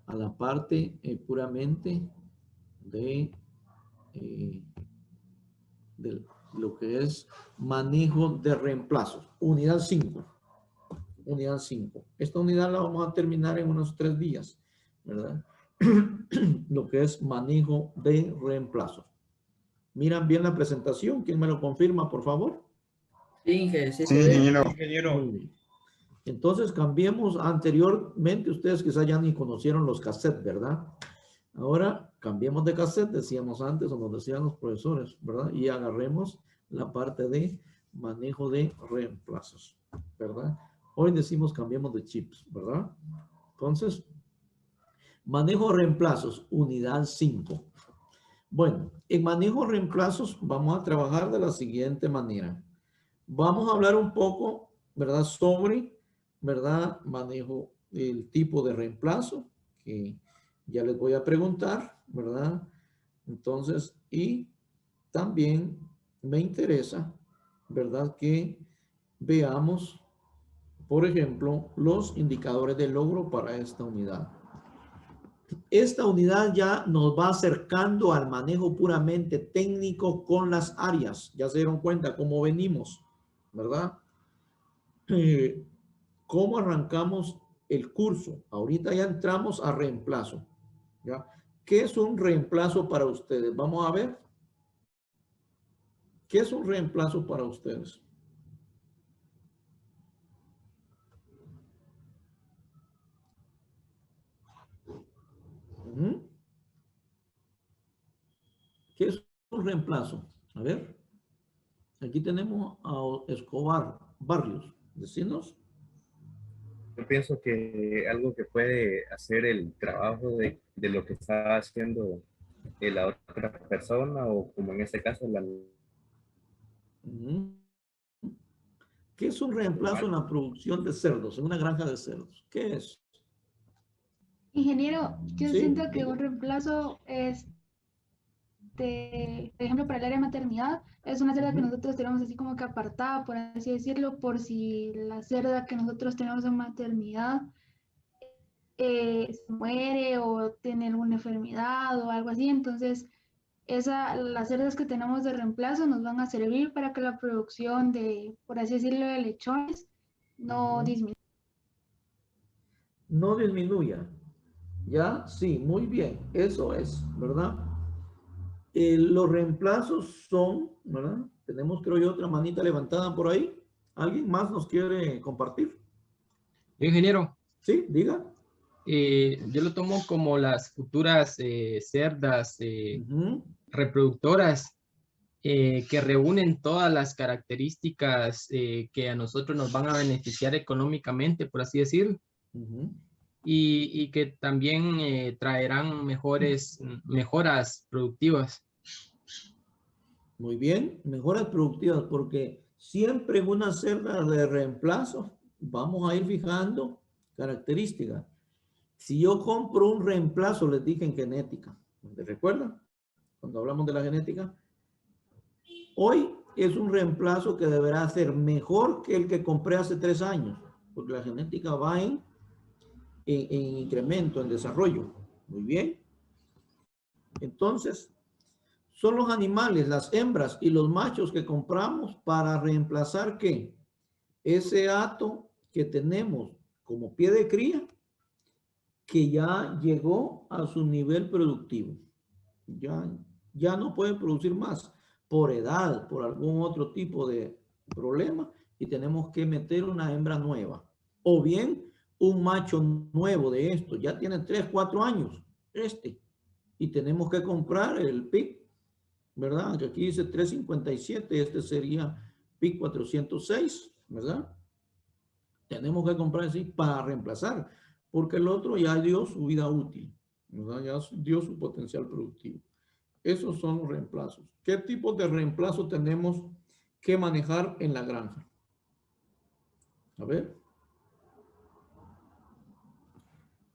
A la parte puramente de lo que es manejo de reemplazos. Unidad 5. Unidad 5. Esta unidad la vamos a terminar en unos 3 días, ¿verdad? Lo que es manejo de reemplazos. ¿Miran bien la presentación? ¿Quién me lo confirma, por favor? Sí, sí, Sí, ingeniero. Muy bien. Entonces cambiemos. Anteriormente ustedes quizás ya ni conocieron los cassettes, ¿verdad? Ahora cambiemos de cassette, decíamos antes, o nos decían los profesores, ¿verdad? Y agarremos la parte de manejo de reemplazos, ¿verdad? Hoy decimos cambiemos de chips, ¿verdad? Entonces, manejo de reemplazos, unidad 5. Bueno, en manejo de reemplazos vamos a trabajar de la siguiente manera. Vamos a hablar un poco, ¿verdad? Sobre, ¿verdad? Manejo el tipo de reemplazo, que ya les voy a preguntar, ¿verdad? Entonces, y también me interesa, ¿verdad? Que veamos por ejemplo, los indicadores de logro para esta unidad. Esta unidad ya nos va acercando al manejo puramente técnico con las áreas. Ya se dieron cuenta cómo venimos, ¿verdad? ¿Cómo arrancamos el curso? Ahorita ya entramos a reemplazo, ¿ya? ¿Qué es un reemplazo para ustedes? Vamos a ver. ¿Qué es un reemplazo para ustedes? ¿Qué es un reemplazo? A ver. Aquí tenemos a Escobar Barrios. Decinos. Yo pienso que algo que puede hacer el trabajo de lo que está haciendo la otra persona o como en este caso la... ¿Qué es un reemplazo en la producción de cerdos, en una granja de cerdos? ¿Qué es? Ingeniero, yo Sí, siento que diga. un reemplazo es, por ejemplo, para el área de maternidad, es una cerda que nosotros tenemos así como que apartada, por así decirlo, por si la cerda que nosotros tenemos en maternidad se muere o tiene alguna enfermedad o algo así. Entonces, las cerdas que tenemos de reemplazo nos van a servir para que la producción de, por así decirlo, de lechones no disminuya. No disminuya. ¿Ya? Sí, muy bien. Eso es, ¿verdad? Los reemplazos son, ¿verdad? Tenemos, creo yo, otra manita levantada por ahí. ¿Alguien más nos quiere compartir? Ingeniero, Sí, diga. yo lo tomo como las futuras cerdas reproductoras que reúnen todas las características que a nosotros nos van a beneficiar económicamente, por así decirlo, y que también traerán mejoras productivas. Muy bien, mejoras productivas, porque siempre en una cerda de reemplazo vamos a ir fijando características. Si yo compro un reemplazo, les dije en genética, ¿te recuerdan? Cuando hablamos de la genética, hoy es un reemplazo que deberá ser mejor que el que compré hace 3 años, porque la genética va en incremento, en desarrollo. Muy bien. Entonces, son los animales, las hembras y los machos que compramos para reemplazar ¿qué? Ese hato que tenemos como pie de cría que ya llegó a su nivel productivo. Ya no puede producir más por edad, por algún otro tipo de problema y tenemos que meter una hembra nueva. O bien un macho nuevo de esto, ya tiene 3, 4 años, y tenemos que comprar el PIC, ¿verdad? Que aquí dice 357, este sería PIC 406, ¿verdad? Tenemos que comprar así para reemplazar, porque el otro ya dio su vida útil, ¿verdad? Ya dio su potencial productivo. Esos son los reemplazos. ¿Qué tipo de reemplazo tenemos que manejar en la granja? A ver.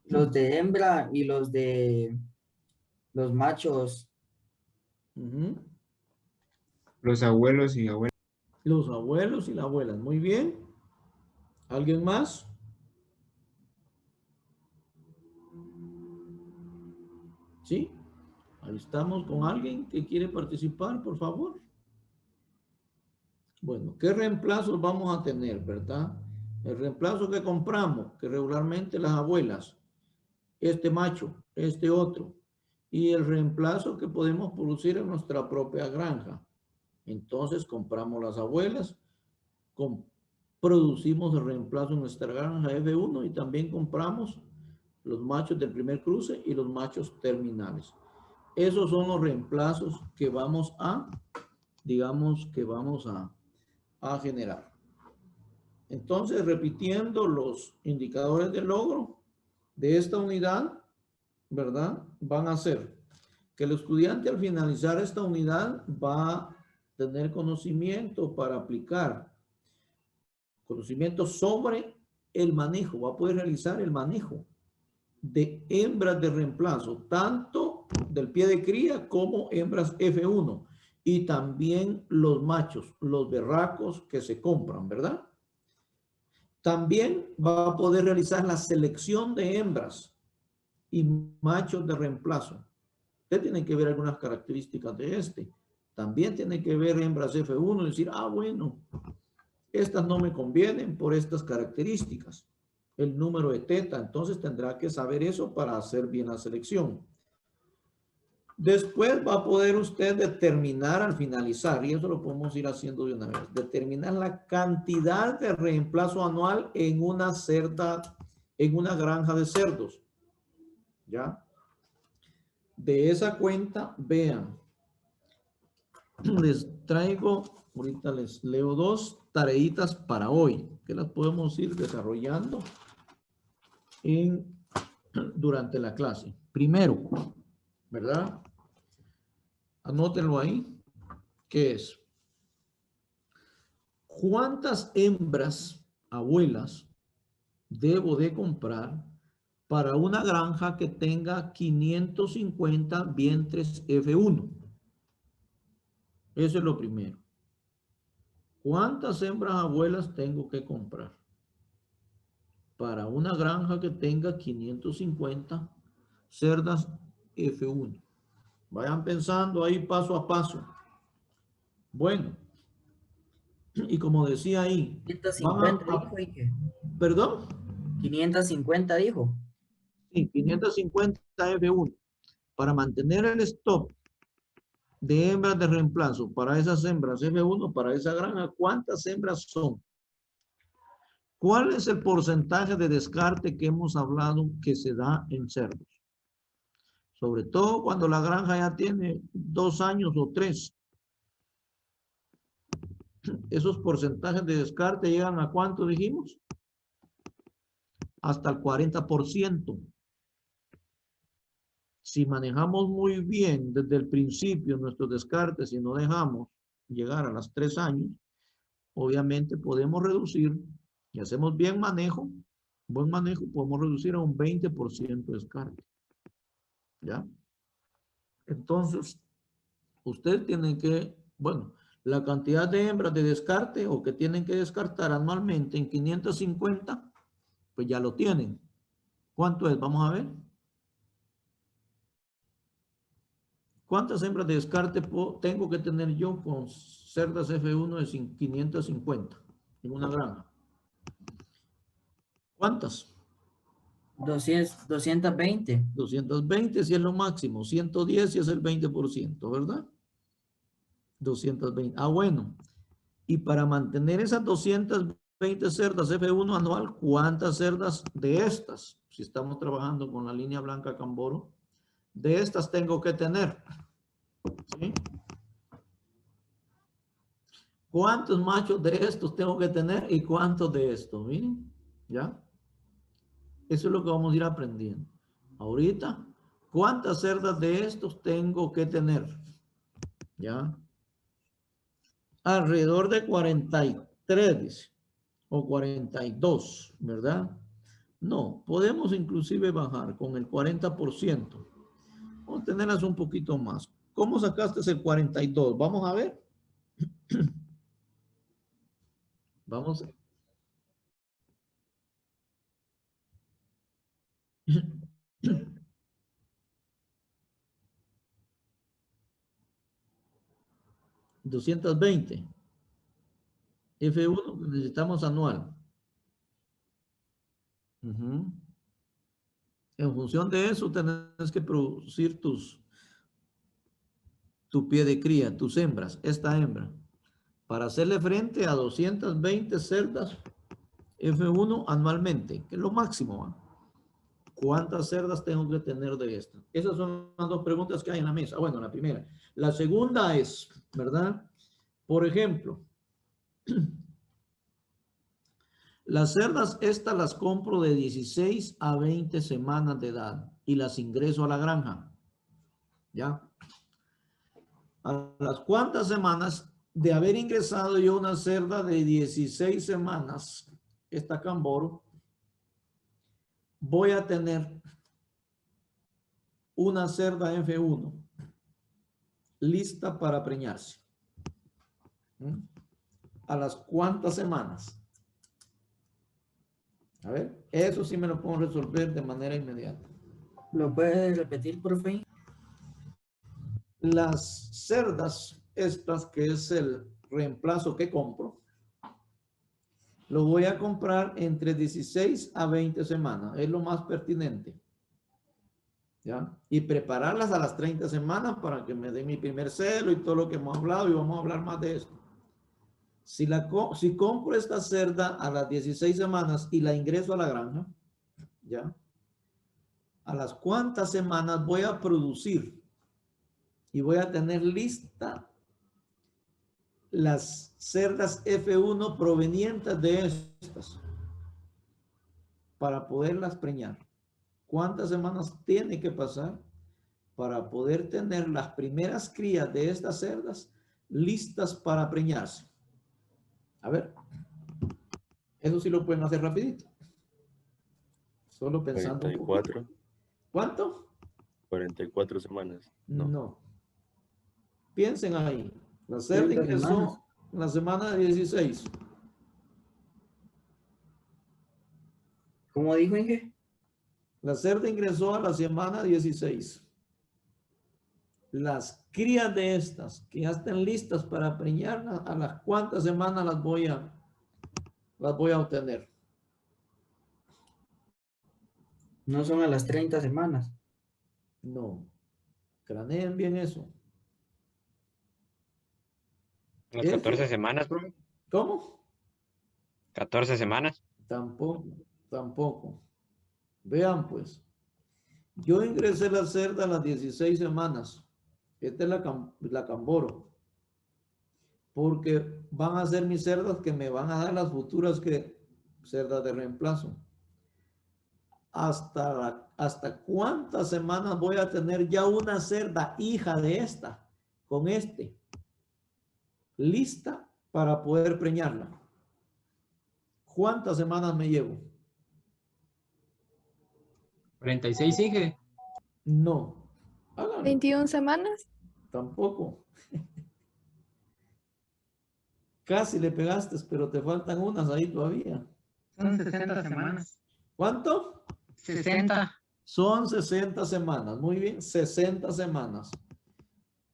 Los de hembra y los de los machos. Los abuelos y abuelas. Los abuelos y las abuelas. Muy bien. ¿Alguien más? ¿Sí? Ahí estamos con alguien que quiere participar, por favor. Bueno, ¿qué reemplazos vamos a tener, verdad? El reemplazo que compramos, que regularmente las abuelas, este macho, este otro, y el reemplazo que podemos producir en nuestra propia granja. Entonces compramos las abuelas, producimos el reemplazo en nuestra granja F1 y también compramos los machos del primer cruce y los machos terminales. Esos son los reemplazos que vamos a, digamos, que vamos a generar. Entonces, repitiendo los indicadores de logro de esta unidad, ¿verdad? Van a ser que el estudiante al finalizar esta unidad va a tener conocimiento para aplicar, conocimiento sobre el manejo, va a poder realizar el manejo de hembras de reemplazo, tanto del pie de cría como hembras F1 y también los machos, los berracos que se compran, ¿verdad? También va a poder realizar la selección de hembras y machos de reemplazo. Usted tiene que ver algunas características de este. También tiene que ver hembras F1 y decir, ah, bueno, estas no me convienen por estas características. El número de teta, entonces tendrá que saber eso para hacer bien la selección. Después va a poder usted determinar al finalizar, y eso lo podemos ir haciendo de una vez, determinar la cantidad de reemplazo anual en una cerda, en una granja de cerdos. ¿Ya? De esa cuenta, vean, les traigo, ahorita les leo 2 tareitas para hoy, que las podemos ir desarrollando durante la clase. Primero, ¿verdad? Anótenlo ahí. ¿Qué es? ¿Cuántas hembras, abuelas, debo de comprar para una granja que tenga 550 vientres F1? Eso es lo primero. ¿Cuántas hembras abuelas tengo que comprar para una granja que tenga 550 cerdas F1? Vayan pensando ahí paso a paso. Bueno, y como decía ahí, 550 dijo, Ike. ¿Perdón? 550 dijo. Sí, 550 F1. Para mantener el stock de hembras de reemplazo para esas hembras F1, para esa granja, ¿cuántas hembras son? ¿Cuál es el porcentaje de descarte que hemos hablado que se da en cerdos? Sobre todo cuando la granja ya tiene 2 años o 3. Esos porcentajes de descarte llegan a ¿cuánto dijimos? Hasta el 40%. Si manejamos muy bien desde el principio nuestros descartes y no dejamos llegar a los 3 años, obviamente podemos reducir, y hacemos buen manejo, podemos reducir a un 20% de descarte. ¿Ya? Entonces, usted tiene que, bueno, la cantidad de hembras de descarte o que tienen que descartar anualmente en 550, pues ya lo tienen. ¿Cuánto es? Vamos a ver. ¿Cuántas hembras de descarte tengo que tener yo con cerdas F1 de 550 en una granja? ¿Cuántas? 220. 220 si es lo máximo, 110 si es el 20%, ¿verdad? 220. Ah, bueno. Y para mantener esas 220 cerdas F1 anual, ¿cuántas cerdas de estas? Si estamos trabajando con la línea blanca Camboro, de estas tengo que tener. ¿Sí? ¿Cuántos machos de estos tengo que tener y cuántos de estos? Miren, ¿ya? Eso es lo que vamos a ir aprendiendo. Ahorita, ¿cuántas cerdas de estos tengo que tener? ¿Ya? Alrededor de 43, dice, o 42, ¿verdad? No, podemos inclusive bajar con el 40%. Vamos a tenerlas un poquito más. ¿Cómo sacaste ese 42? Vamos a ver. Vamos. $220. F1 necesitamos anual. En función de eso, tenés que producir tu pie de cría, tus hembras, esta hembra, para hacerle frente a 220 cerdas F1 anualmente, que es lo máximo. ¿Va? ¿Cuántas cerdas tengo que tener de esta? Esas son las 2 preguntas que hay en la mesa. Bueno, la primera. La segunda es, ¿verdad? Por ejemplo, las cerdas estas las compro de 16 a 20 semanas de edad y las ingreso a la granja. ¿Ya? A las cuantas semanas de haber ingresado yo una cerda de 16 semanas, esta Camboro, voy a tener una cerda F1 lista para preñarse. ¿A las cuantas semanas? A ver, eso sí me lo puedo resolver de manera inmediata. ¿Lo puedes repetir, profe? Las cerdas, estas que es el reemplazo que compro, lo voy a comprar entre 16 a 20 semanas. Es lo más pertinente. ¿Ya? Y prepararlas a las 30 semanas para que me den mi primer celo y todo lo que hemos hablado, y vamos a hablar más de esto. Si compro esta cerda a las 16 semanas y la ingreso a la granja, ¿ya? ¿A las cuántas semanas voy a producir y voy a tener lista las cerdas F1 provenientes de estas para poderlas preñar? ¿Cuántas semanas tiene que pasar para poder tener las primeras crías de estas cerdas listas para preñarse? A ver, eso sí lo pueden hacer rapidito. Solo pensando un poco. 44. ¿Cuánto? 44 semanas. No. Piensen ahí. La cerda 30 ingresó semanas. en la semana 16. ¿Cómo dijo, Inge? La cerda ingresó a la semana 16. Las crías de estas que ya estén listas para preñarlas, ¿a las cuántas semanas las voy a obtener? No son a las 30 semanas. No. Craneen bien eso. Unas 14 semanas, profe. ¿Cómo? 14 semanas. Tampoco. Vean pues. Yo ingresé la cerda a las 16 semanas. Esta es la Camboro. Porque van a ser mis cerdas que me van a dar las futuras cerdas de reemplazo. ¿Hasta cuántas semanas voy a tener ya una cerda hija de esta, con lista para poder preñarla? ¿Cuántas semanas me llevo? 46, Inge. No. Háganlo. 21 semanas. Tampoco. Casi le pegaste, pero te faltan unas ahí todavía. Son 60 semanas. ¿Cuánto? 60. Son 60 semanas. Muy bien, 60 semanas.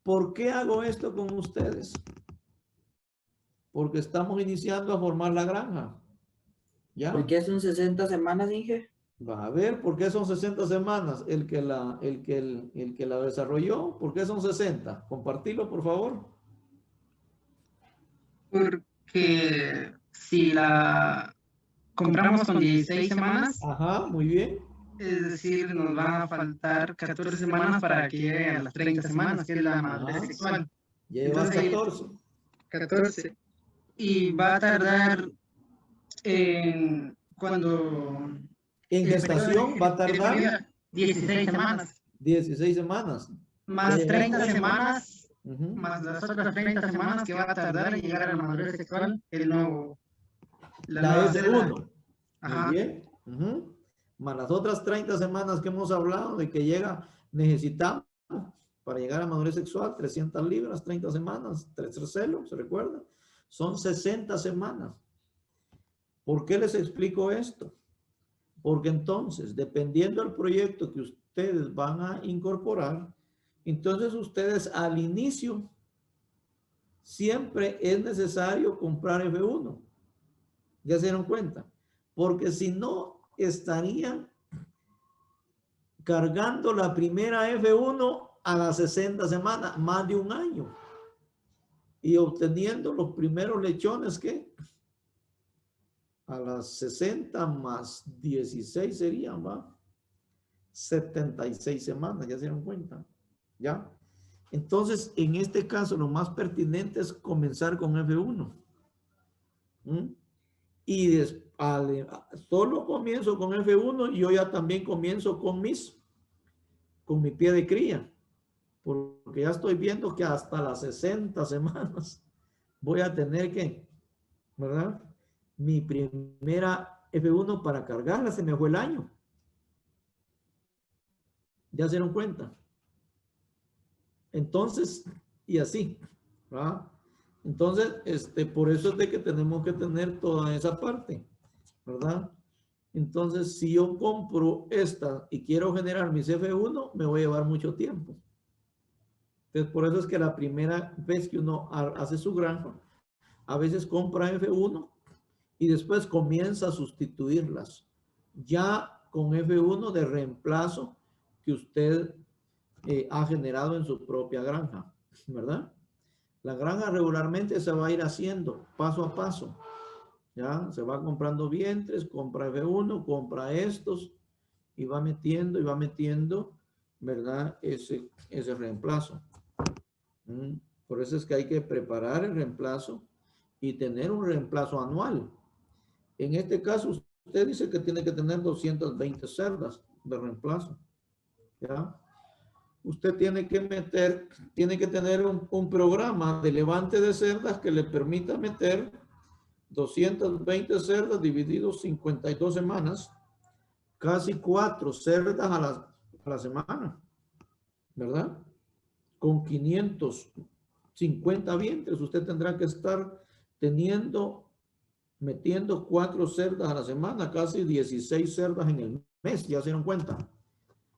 ¿Por qué hago esto con ustedes? Porque estamos iniciando a formar la granja. ¿Ya? ¿Por qué son 60 semanas, Inge? Va a ver, ¿por qué son 60 semanas? El que la desarrolló, ¿por qué son 60? Compartilo, por favor. Porque si la compramos con 16 semanas, Ajá, muy bien. es decir, nos van a faltar 14 semanas para que lleguen a las 30 semanas, que es la madurez Ajá. sexual. Llevas Entonces, 14. 14. Y va a tardar cuando... En gestación va a el tardar periodo, 16 semanas. 16 semanas. Más 30 semanas, Ujú. más las otras 30 semanas que va a tardar en llegar a la madurez sexual, la La nueva célula. S1. Ajá. Muy bien. Ujú. Más las otras 30 semanas que hemos hablado de que necesitamos para llegar a madurez sexual, 300 libras, 30 semanas, 3 celos, ¿se recuerda? Son 60 semanas. ¿Por qué les explico esto? Porque entonces, dependiendo del proyecto que ustedes van a incorporar, entonces ustedes al inicio siempre es necesario comprar F1. ¿Ya se dieron cuenta? Porque si no, estarían cargando la primera F1 a las 60 semanas, más de un año. Y obteniendo los primeros lechones, ¿qué? A las 60 más 16 serían, ¿va? 76 semanas, ¿ya se dieron cuenta? ¿Ya? Entonces, en este caso, lo más pertinente es comenzar con F1. Y solo comienzo con F1 y yo ya también comienzo con mi pie de cría. Porque ya estoy viendo que hasta las 60 semanas voy a tener que, ¿verdad? Mi primera F1 para cargarla, se me fue el año. ¿Ya se dieron cuenta? Entonces, y así, ¿verdad? Entonces, por eso es de que tenemos que tener toda esa parte, ¿verdad? Entonces, si yo compro esta y quiero generar mis F1, me voy a llevar mucho tiempo. Entonces, por eso es que la primera vez que uno hace su granja, a veces compra F1 y después comienza a sustituirlas. Ya con F1 de reemplazo que usted ha generado en su propia granja, ¿verdad? La granja regularmente se va a ir haciendo paso a paso. Ya se va comprando vientres, compra F1, compra estos y va metiendo, ¿verdad? Ese reemplazo. Por eso es que hay que preparar el reemplazo y tener un reemplazo anual. En este caso, usted dice que tiene que tener 220 cerdas de reemplazo. ¿Ya? Usted tiene que tener un programa de levante de cerdas que le permita meter 220 cerdas divididos 52 semanas, casi 4 cerdas a la semana, ¿verdad? Con 550 vientres, usted tendrá que estar metiendo 4 cerdas a la semana, casi 16 cerdas en el mes, ya se dieron cuenta.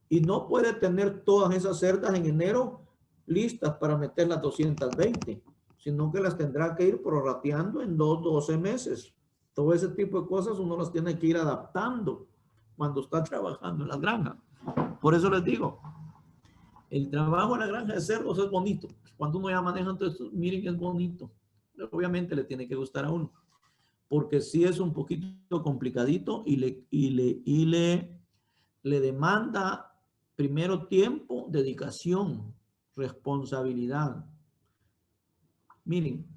Y no puede tener todas esas cerdas en enero listas para meter las 220, sino que las tendrá que ir prorrateando en 12 meses. Todo ese tipo de cosas uno las tiene que ir adaptando cuando está trabajando en la granja. Por eso les digo, el trabajo en la granja de cerdos es bonito. Cuando uno ya maneja, entonces miren que es bonito. Pero obviamente le tiene que gustar a uno, porque sí es un poquito complicadito y le demanda primero tiempo, dedicación, responsabilidad. Miren,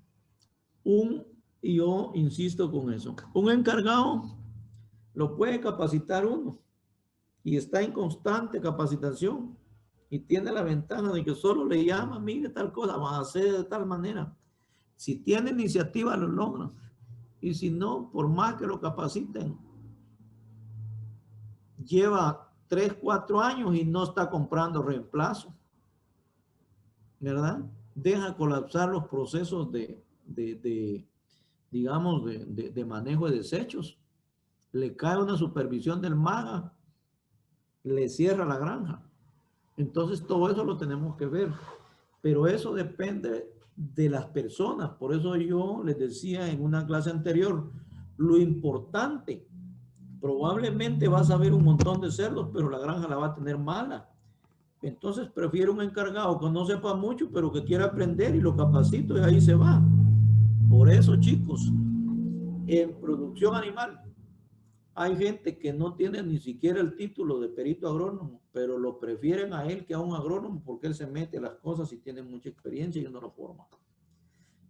y yo insisto con eso, un encargado lo puede capacitar uno y está en constante capacitación y tiene la ventaja de que solo le llama, mire tal cosa, va a hacer de tal manera. Si tiene iniciativa lo logra y si no, por más que lo capaciten, lleva 3, 4 años y no está comprando reemplazo, ¿verdad? Deja colapsar los procesos digamos, de manejo de desechos. Le cae una supervisión del MAGA, le cierra la granja. Entonces todo eso lo tenemos que ver, pero eso depende de las personas. Por eso yo les decía en una clase anterior, lo importante, probablemente vas a ver un montón de cerdos, pero la granja la va a tener mala. Entonces prefiero un encargado que no sepa mucho, pero que quiera aprender y lo capacito y ahí se va. Por eso, chicos, en producción animal hay gente que no tiene ni siquiera el título de perito agrónomo, pero lo prefieren a él que a un agrónomo porque él se mete a las cosas y tiene mucha experiencia y uno lo forma.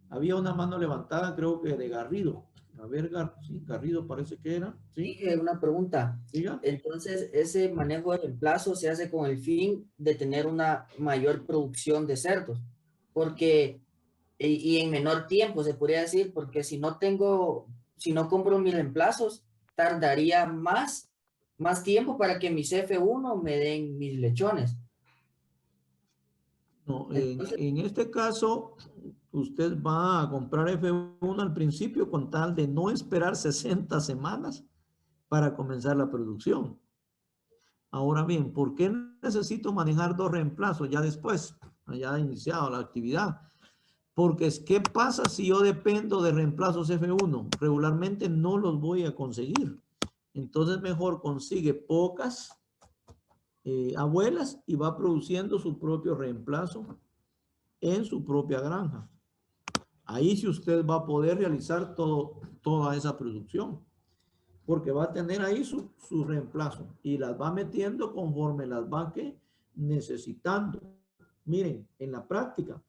Había una mano levantada, creo que de Garrido. A ver, sí, Garrido parece que era. Sí, una pregunta. ¿Diga? Entonces, ese manejo de reemplazo se hace con el fin de tener una mayor producción de cerdos, porque, y en menor tiempo, se podría decir, porque si no compro mis reemplazos, tardaría más tiempo para que mis F1 me den mis lechones. No, Entonces, en este caso, usted va a comprar F1 al principio con tal de no esperar 60 semanas para comenzar la producción. Ahora bien, ¿por qué necesito manejar 2 reemplazos ya después, ya iniciado la actividad? Porque ¿qué pasa si yo dependo de reemplazos F1? Regularmente no los voy a conseguir. Entonces mejor consigue pocas abuelas y va produciendo su propio reemplazo en su propia granja. Ahí sí usted va a poder realizar toda esa producción, porque va a tener ahí su reemplazo y las va metiendo conforme las va necesitando. Miren, en la práctica,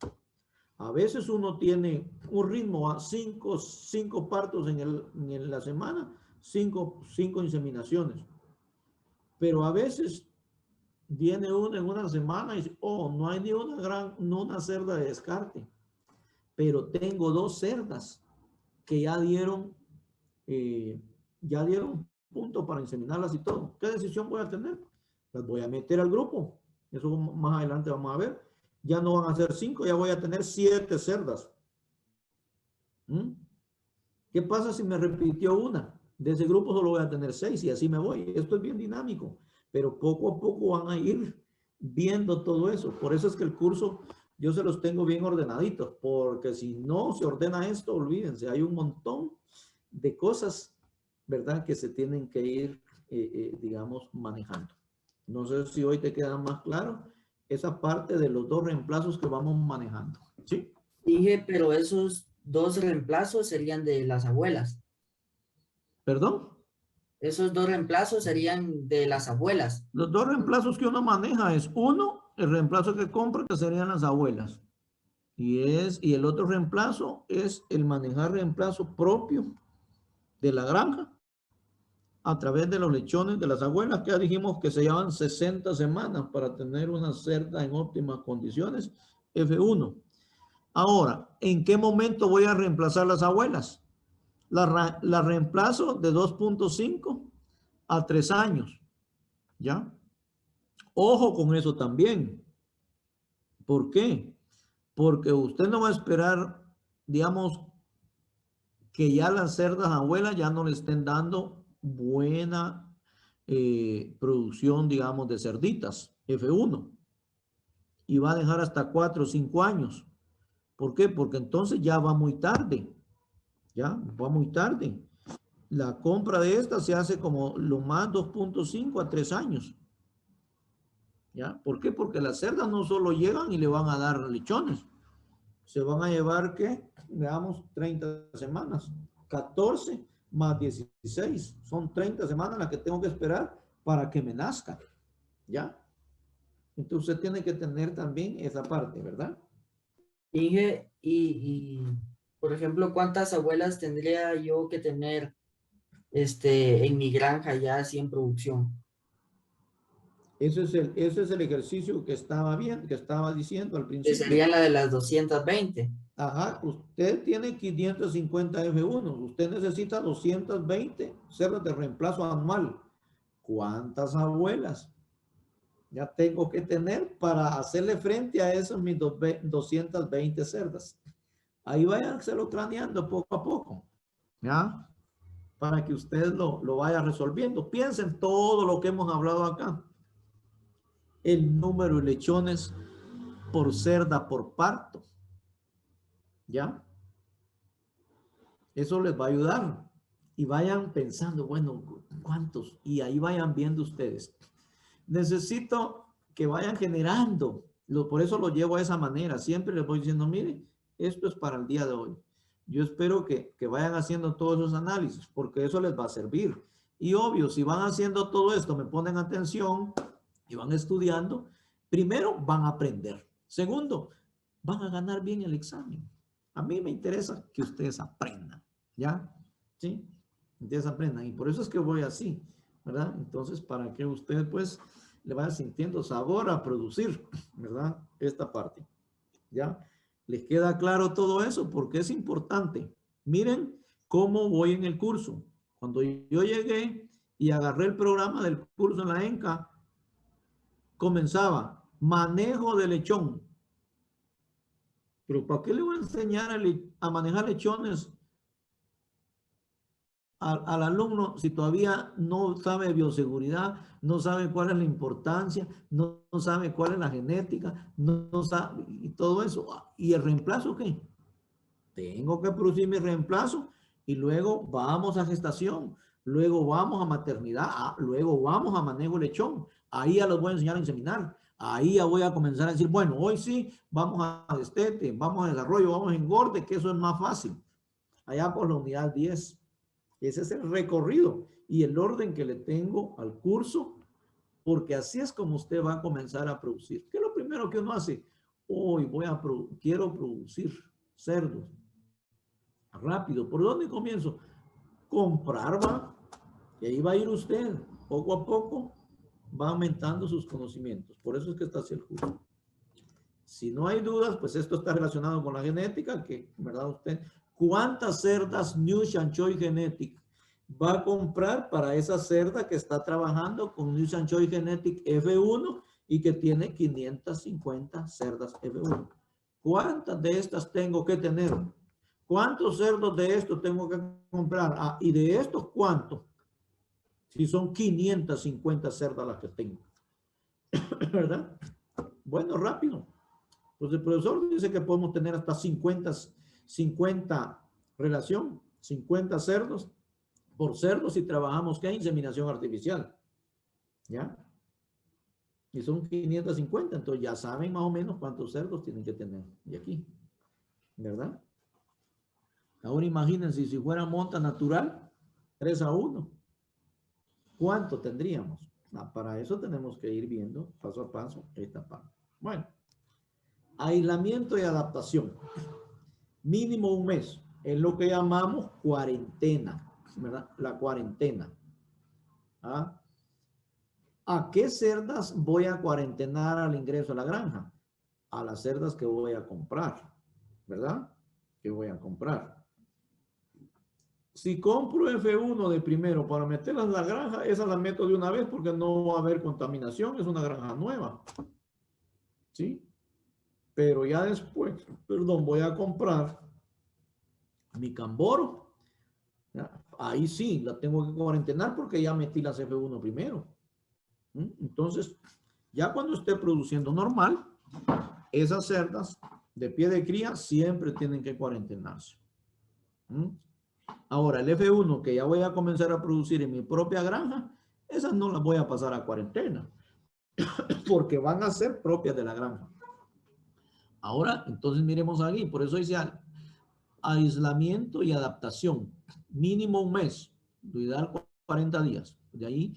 a veces uno tiene un ritmo a 5 partos en la semana, 5 inseminaciones, pero a veces viene uno en una semana y dice, oh, no hay ni una cerda de descarte, pero tengo 2 cerdas que ya dieron punto para inseminarlas y todo. ¿Qué decisión voy a tener? Las voy a meter al grupo. Eso más adelante vamos a ver. Ya no van a ser 5, ya voy a tener 7 cerdas. ¿Qué pasa si me repitió una? De ese grupo solo voy a tener 6 y así me voy. Esto es bien dinámico, pero poco a poco van a ir viendo todo eso. Por eso es que el curso yo se los tengo bien ordenaditos, porque si no se ordena esto, olvídense, hay un montón de cosas, ¿verdad? Que se tienen que ir, digamos, manejando. No sé si hoy te queda más claro esa parte de los 2 reemplazos que vamos manejando. ¿Sí? Dije, pero esos 2 reemplazos serían de las abuelas. ¿Perdón? Esos 2 reemplazos serían de las abuelas. Los 2 reemplazos que uno maneja es uno, el reemplazo que compra, que serían las abuelas. Y el otro reemplazo es el manejar reemplazo propio de la granja a través de los lechones de las abuelas, que ya dijimos que se llevan 60 semanas para tener una cerda en óptimas condiciones, F1. Ahora, ¿en qué momento voy a reemplazar las abuelas? La reemplazo de 2.5 a 3 años, ¿ya? Ojo con eso también. ¿Por qué? Porque usted no va a esperar, digamos, que ya las cerdas abuelas ya no le estén dando buena producción, digamos, de cerditas, F1. Y va a dejar hasta 4 o 5 años. ¿Por qué? Porque entonces ya va muy tarde. Ya va muy tarde. La compra de esta se hace como lo más 2.5 a 3 años. ¿Ya? ¿Por qué? Porque las cerdas no solo llegan y le van a dar lechones. Se van a llevar, ¿qué? Veamos, 30 semanas. 14 más 16. Son 30 semanas las que tengo que esperar para que me nazca. ¿Ya? Entonces usted tiene que tener también esa parte, ¿verdad? Dije, por ejemplo, ¿cuántas abuelas tendría yo que tener en mi granja ya así en producción? Ese es el ejercicio que estaba bien, que estaba diciendo al Que principio. sería la de las 220. Ajá, usted tiene 550 F1, usted necesita 220 cerdas de reemplazo anual. ¿Cuántas abuelas ya tengo que tener para hacerle frente a esos mis 220 cerdas? Ahí váyanselo craneando poco a poco, ¿ya? Para que usted lo vaya resolviendo. Piensen todo lo que hemos hablado acá. El número de lechones por cerda por parto. ¿Ya? Eso les va a ayudar. Y vayan pensando, bueno, ¿cuántos? Y ahí vayan viendo ustedes. Necesito que vayan generando. Por eso lo llevo a esa manera. Siempre les voy diciendo, mire, esto es para el día de hoy. Yo espero que vayan haciendo todos esos análisis, porque eso les va a servir. Y obvio, si van haciendo todo esto, me ponen atención y van estudiando, primero van a aprender. Segundo, van a ganar bien el examen. A mí me interesa que ustedes aprendan, ¿ya? ¿Sí? Ustedes aprendan. Y por eso es que voy así, ¿verdad? Entonces, para que usted, pues, le vaya sintiendo sabor a producir, ¿verdad? Esta parte, ¿ya? ¿Les queda claro todo eso? Porque es importante. Miren cómo voy en el curso. Cuando yo llegué y agarré el programa del curso en la ENCA, comenzaba manejo de lechón. Pero ¿para qué le voy a enseñar a manejar lechones al alumno si todavía no sabe bioseguridad, no sabe cuál es la importancia, no sabe cuál es la genética, no sabe y todo eso? ¿Y el reemplazo qué? Tengo que producir mi reemplazo y luego vamos a gestación, luego vamos a maternidad, luego vamos a manejo lechón. Ahí ya los voy a enseñar a inseminar. Ahí ya voy a comenzar a decir, bueno, hoy sí, vamos a destete, vamos a desarrollo, vamos a engorde, que eso es más fácil. Allá por la unidad 10. Ese es el recorrido y el orden que le tengo al curso, porque así es como usted va a comenzar a producir. ¿Qué es lo primero que uno hace? Hoy quiero producir cerdos. Rápido. ¿Por dónde comienzo? Comprar, va. Y ahí va a ir usted. Poco a poco va aumentando sus conocimientos. Por eso es que está así el curso. Si no hay dudas, pues esto está relacionado con la genética, que, ¿verdad? Usted, ¿cuántas cerdas New Shanchoy Genetic va a comprar para esa cerda que está trabajando con New Shanchoy Genetic F1 y que tiene 550 cerdas F1? ¿Cuántas de estas tengo que tener ¿Cuántos cerdos de estos tengo que comprar? Ah, ¿y de estos cuántos? Si son 550 cerdas las que tengo. ¿Verdad? Bueno, rápido. Pues el profesor dice que podemos tener hasta 50 relación, 50 cerdos por cerdo si trabajamos ¿qué? Inseminación artificial. ¿Ya? Y son 550, entonces ya saben más o menos cuántos cerdos tienen que tener. Y aquí, ¿verdad? Ahora imagínense si fuera monta natural, 3-1. ¿Cuánto tendríamos? Ah, para eso tenemos que ir viendo paso a paso esta parte. Bueno, aislamiento y adaptación. Mínimo un mes. Es lo que llamamos cuarentena, ¿verdad? La cuarentena. ¿Ah? ¿A qué cerdas voy a cuarentenar al ingreso a la granja? A las cerdas que voy a comprar, ¿verdad? Que voy a comprar. Si compro F1 de primero para meterlas en la granja, esas las meto de una vez porque no va a haber contaminación, es una granja nueva. ¿Sí? Pero ya después, perdón, voy a comprar mi camboro. ¿Ya? Ahí sí, la tengo que cuarentenar porque ya metí las F1 primero. Entonces, ya cuando esté produciendo normal, esas cerdas de pie de cría siempre tienen que cuarentenarse. Ahora, el F1 que ya voy a comenzar a producir en mi propia granja, esas no las voy a pasar a cuarentena, porque van a ser propias de la granja. Ahora, entonces miremos aquí, por eso dice aislamiento y adaptación, mínimo un mes, lo ideal 40 días, de ahí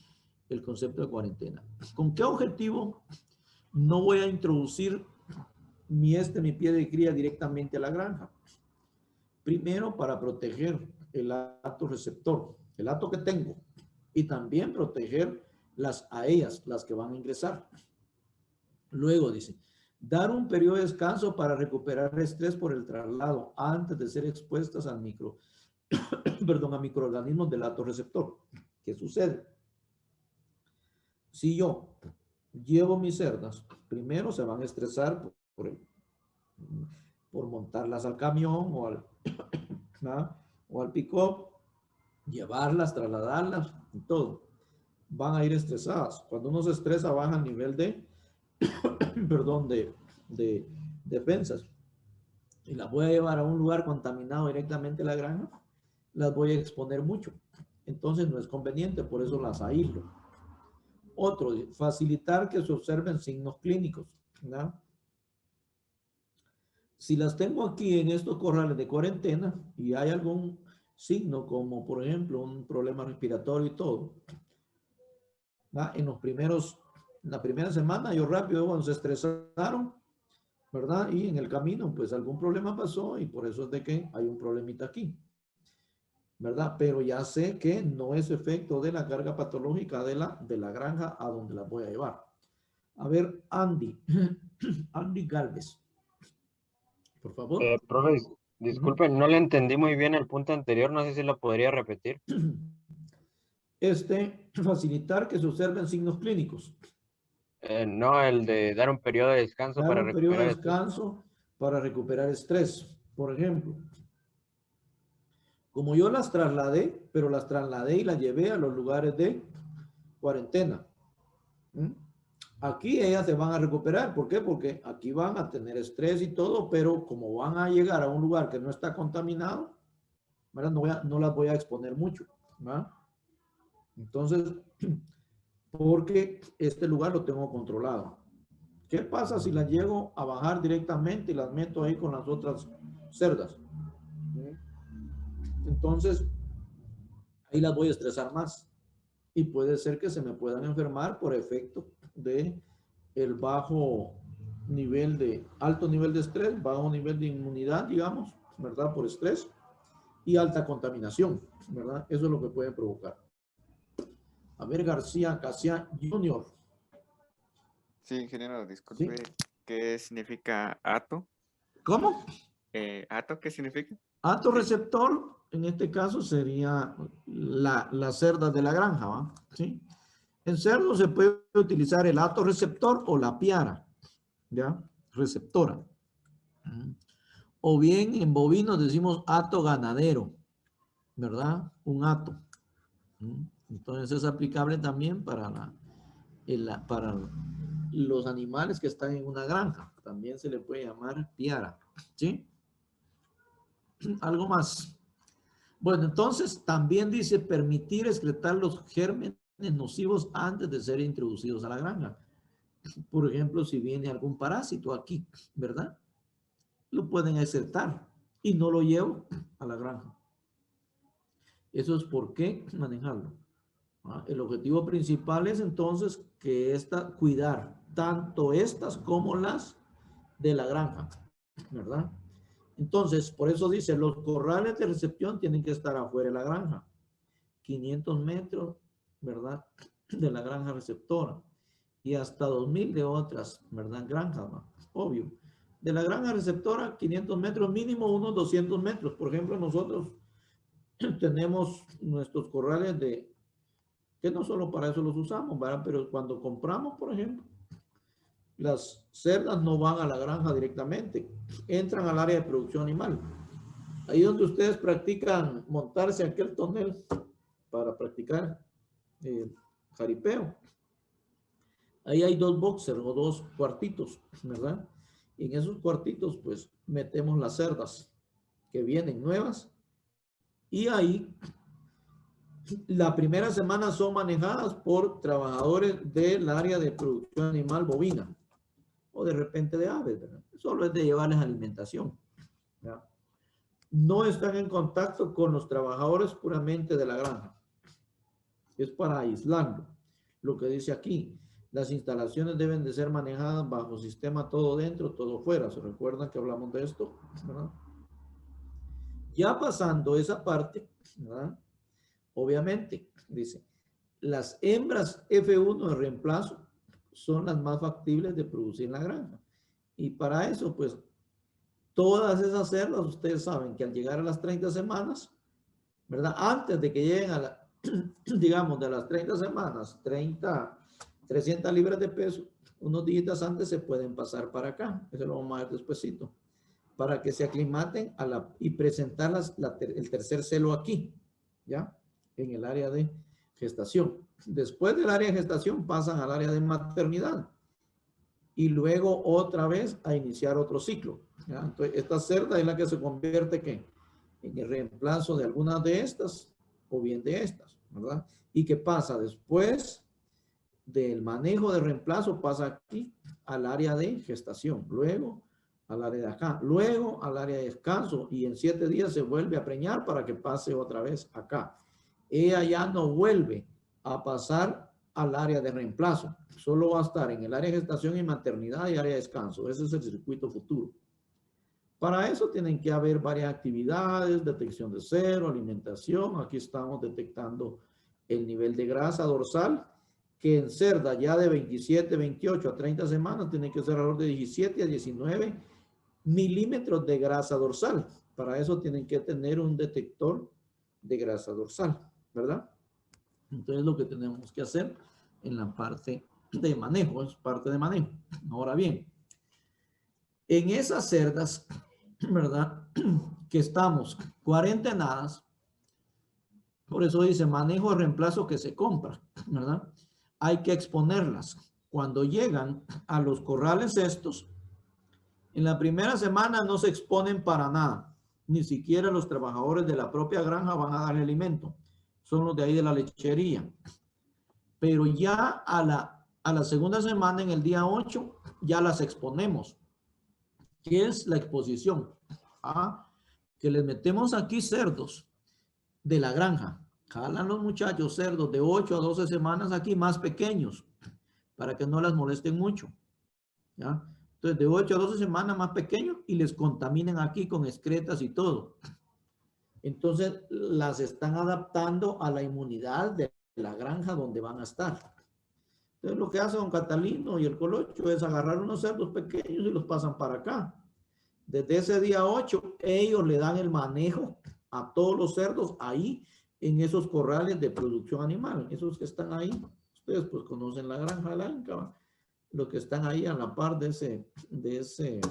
el concepto de cuarentena. ¿Con qué objetivo no voy a introducir mi pie de cría directamente a la granja? Primero, para proteger el hato receptor, el hato que tengo, y también proteger a ellas, las que van a ingresar. Luego dice, dar un periodo de descanso para recuperar estrés por el traslado antes de ser expuestas al a microorganismos del hato receptor. ¿Qué sucede? Si yo llevo mis cerdas, primero se van a estresar por montarlas al camión o al pick-up, llevarlas, trasladarlas y todo. Van a ir estresadas. Cuando uno se estresa, baja el nivel de defensas. Y las voy a llevar a un lugar contaminado directamente a la granja, las voy a exponer mucho. Entonces no es conveniente, por eso las aíslo. Otro, facilitar que se observen signos clínicos, ¿no? Si las tengo aquí en estos corrales de cuarentena y hay algún signo como por ejemplo un problema respiratorio y todo, ¿no? En la primera semana yo rápido, cuando se estresaron, ¿verdad? Y en el camino pues algún problema pasó y por eso es de que hay un problemita aquí, ¿verdad? Pero ya sé que no es efecto de la carga patológica de la granja a donde la voy a llevar. A ver, Andy Galvez, por favor. Profe, disculpe, no le entendí muy bien el punto anterior, no sé si lo podría repetir. Facilitar que se observen signos clínicos. No, el de dar un periodo de descanso para recuperar periodo de descanso para recuperar estrés, por ejemplo. Como yo las trasladé, pero las trasladé y las llevé a los lugares de cuarentena. Aquí ellas se van a recuperar. ¿Por qué? Porque aquí van a tener estrés y todo, pero como van a llegar a un lugar que no está contaminado, ¿verdad? No las voy a exponer mucho, ¿verdad? Entonces, porque este lugar lo tengo controlado. ¿Qué pasa si las llego a bajar directamente y las meto ahí con las otras cerdas? Entonces, ahí las voy a estresar más. Y puede ser que se me puedan enfermar por efecto de el alto nivel de estrés, bajo nivel de inmunidad, digamos, ¿verdad? Por estrés y alta contaminación, ¿verdad? Eso es lo que puede provocar. A ver, García Casia Jr. Sí, ingeniero, disculpe, ¿sí? ¿Qué significa hato? ¿Cómo? ¿Hato qué significa? Hato receptor, en este caso, sería la cerda de la granja, ¿va? ¿Sí? En cerdo se puede utilizar el hato receptor o la piara, ¿ya? Receptora. O bien en bovinos decimos hato ganadero, ¿verdad? Un hato. Entonces es aplicable también para, para los animales que están en una granja. También se le puede llamar piara, ¿sí? Algo más. Bueno, entonces también dice permitir excretar los gérmenes nocivos antes de ser introducidos a la granja. Por ejemplo, si viene algún parásito aquí, ¿verdad? Lo pueden excretar y no lo llevo a la granja. Eso es por qué manejarlo. El objetivo principal es entonces que cuidar tanto estas como las de la granja, ¿verdad? Entonces, por eso dice, los corrales de recepción tienen que estar afuera de la granja. 500 metros, ¿verdad? De la granja receptora. Y hasta 2000 de otras, ¿verdad? Granjas, ¿no? Obvio. De la granja receptora, 500 metros mínimo, unos 200 metros. Por ejemplo, nosotros tenemos nuestros corrales que no solo para eso los usamos, ¿verdad? Pero cuando compramos, por ejemplo, las cerdas no van a la granja directamente, entran al área de producción animal. Ahí donde ustedes practican montarse aquel tonel para practicar jaripeo. Ahí hay 2 boxers o 2 cuartitos, ¿verdad? Y en esos cuartitos, pues, metemos las cerdas que vienen nuevas. Y ahí, la primera semana son manejadas por trabajadores del área de producción animal bovina. O de repente de aves, ¿verdad? Solo es de llevarles alimentación, ¿verdad? No están en contacto con los trabajadores puramente de la granja. Es para aislarlo. Lo que dice aquí, las instalaciones deben de ser manejadas bajo sistema todo dentro, todo fuera. ¿Se recuerdan que hablamos de esto? ¿Verdad? Ya pasando esa parte, ¿verdad? Obviamente, dice, las hembras F1 de reemplazo son las más factibles de producir en la granja. Y para eso, pues, todas esas cerdas, ustedes saben que al llegar a las 30 semanas, ¿verdad? Antes de que lleguen a la, digamos, de las 30 semanas, 300 libras de peso, unos días antes se pueden pasar para acá. Eso lo vamos a ver despuesito. Para que se aclimaten y presentar el tercer celo aquí, ¿ya? En el área de gestación. Después del área de gestación pasan al área de maternidad y luego otra vez a iniciar otro ciclo, ¿ya? Entonces, esta cerda es la que se convierte en el reemplazo de algunas de estas o bien de estas, ¿verdad? ¿Y qué pasa? Después del manejo de reemplazo pasa aquí al área de gestación, luego al área de acá, luego al área de descanso y en 7 días se vuelve a preñar para que pase otra vez acá. Ella ya no vuelve a pasar al área de reemplazo, solo va a estar en el área de gestación y maternidad y área de descanso. Ese es el circuito futuro. Para eso tienen que haber varias actividades, detección de cero, alimentación. Aquí estamos detectando el nivel de grasa dorsal, que en cerda ya de 27, 28 a 30 semanas tiene que ser alrededor de 17 a 19 milímetros de grasa dorsal. Para eso tienen que tener un detector de grasa dorsal, ¿verdad? Entonces lo que tenemos que hacer en la parte de manejo, es parte de manejo. Ahora bien, en esas cerdas, ¿verdad? Que estamos cuarentenadas, por eso dice manejo de reemplazo que se compra, ¿verdad? Hay que exponerlas. Cuando llegan a los corrales estos, en la primera semana no se exponen para nada. Ni siquiera los trabajadores de la propia granja van a darle alimento. Son los de ahí de la lechería. Pero ya a la segunda semana, en el día 8, ya las exponemos. ¿Qué es la exposición? Que les metemos aquí cerdos de la granja. Jalan los muchachos cerdos de 8 a 12 semanas aquí más pequeños para que no las molesten mucho. ¿Ya? Entonces, de 8 a 12 semanas más pequeños y les contaminan aquí con excretas y todo. Entonces, las están adaptando a la inmunidad de la granja donde van a estar. Entonces, lo que hace don Catalino y el Colocho es agarrar unos cerdos pequeños y los pasan para acá. Desde ese día 8, ellos le dan el manejo a todos los cerdos ahí en esos corrales de producción animal. Esos que están ahí, ustedes pues conocen la granja de la Inca, ¿va? Los que están ahí a la par de ese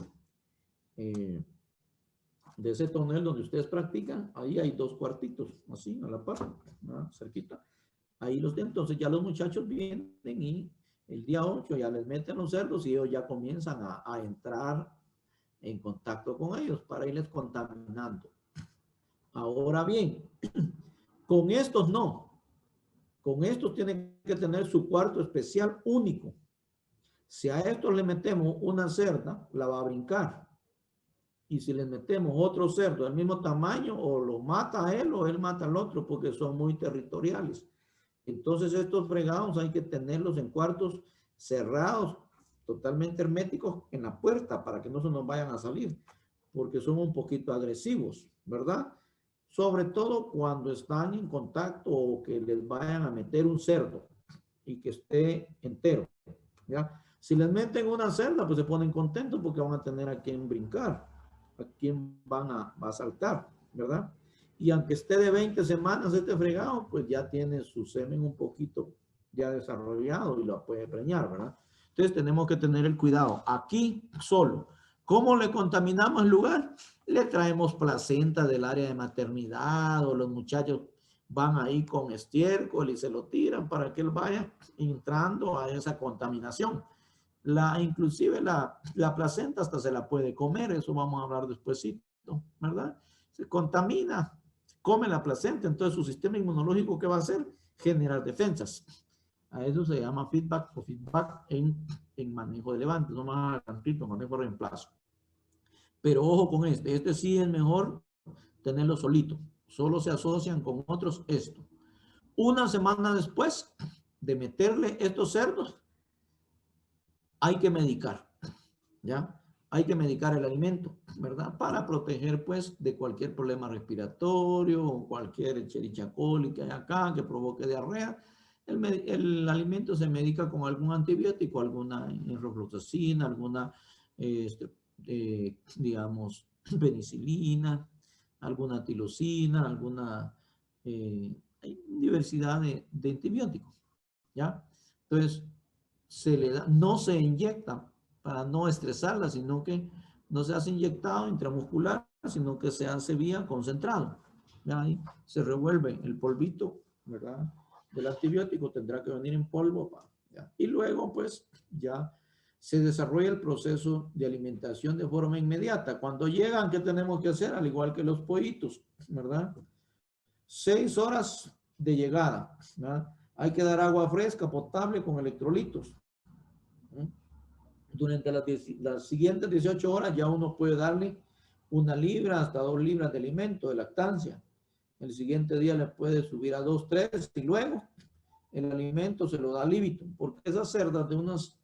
de ese tonel donde ustedes practican, ahí hay 2 cuartitos, así, a la par, ¿no? Cerquita. Ahí los tienen. Entonces ya los muchachos vienen y el día 8 ya les meten los cerdos y ellos ya comienzan a entrar en contacto con ellos para irles contaminando. Ahora bien, con estos no. Con estos tienen que tener su cuarto especial único. Si a estos le metemos una cerda, la va a brincar. Y si le metemos otro cerdo del mismo tamaño, o lo mata a él o él mata al otro, porque son muy territoriales. Entonces estos fregados hay que tenerlos en cuartos cerrados, totalmente herméticos en la puerta para que no se nos vayan a salir, porque son un poquito agresivos, ¿verdad? Sobre todo cuando están en contacto o que les vayan a meter un cerdo y que esté entero, ¿ya? Si les meten una cerda, pues se ponen contentos porque van a tener a quien brincar, a quien va a saltar, ¿verdad? Y aunque esté de 20 semanas este fregado, pues ya tiene su semen un poquito ya desarrollado y lo puede preñar, ¿verdad? Entonces tenemos que tener el cuidado. Aquí solo. ¿Cómo le contaminamos el lugar? Le traemos placenta del área de maternidad o los muchachos van ahí con estiércol y se lo tiran para que él vaya entrando a esa contaminación. Inclusive la placenta hasta se la puede comer, eso vamos a hablar despuesito, ¿verdad? Se contamina, come la placenta, entonces su sistema inmunológico, ¿qué va a hacer? Generar defensas. A eso se llama feedback o feedback en manejo de levante, no más adelantito, manejo de reemplazo. Pero ojo con este sí es mejor tenerlo solito, solo se asocian con otros esto. Una semana después de meterle estos cerdos, hay que medicar, ¿ya? Hay que medicar el alimento, ¿verdad? Para proteger, pues, de cualquier problema respiratorio o cualquier Escherichia coli que hay acá que provoque diarrea. El alimento se medica con algún antibiótico, alguna enrofloxacina, alguna, digamos, penicilina, alguna tirosina, alguna hay diversidad de antibióticos, ¿ya? Entonces, se le da, no se inyecta para no estresarla, sino que no se hace inyectado intramuscular, sino que se hace vía concentrado. ¿Ya? Ahí se revuelve el polvito, ¿verdad? Del antibiótico, tendrá que venir en polvo. ¿Ya? Y luego, pues, ya se desarrolla el proceso de alimentación de forma inmediata. Cuando llegan, ¿qué tenemos que hacer? Al igual que los pollitos, ¿verdad? 6 horas de llegada, ¿verdad? Hay que dar agua fresca, potable, con electrolitos. Durante las siguientes 18 horas ya uno puede darle 1 libra hasta 2 libras de alimento, de lactancia. El siguiente día le puede subir a 2, 3 y luego el alimento se lo da líbito, porque esas cerdas de unas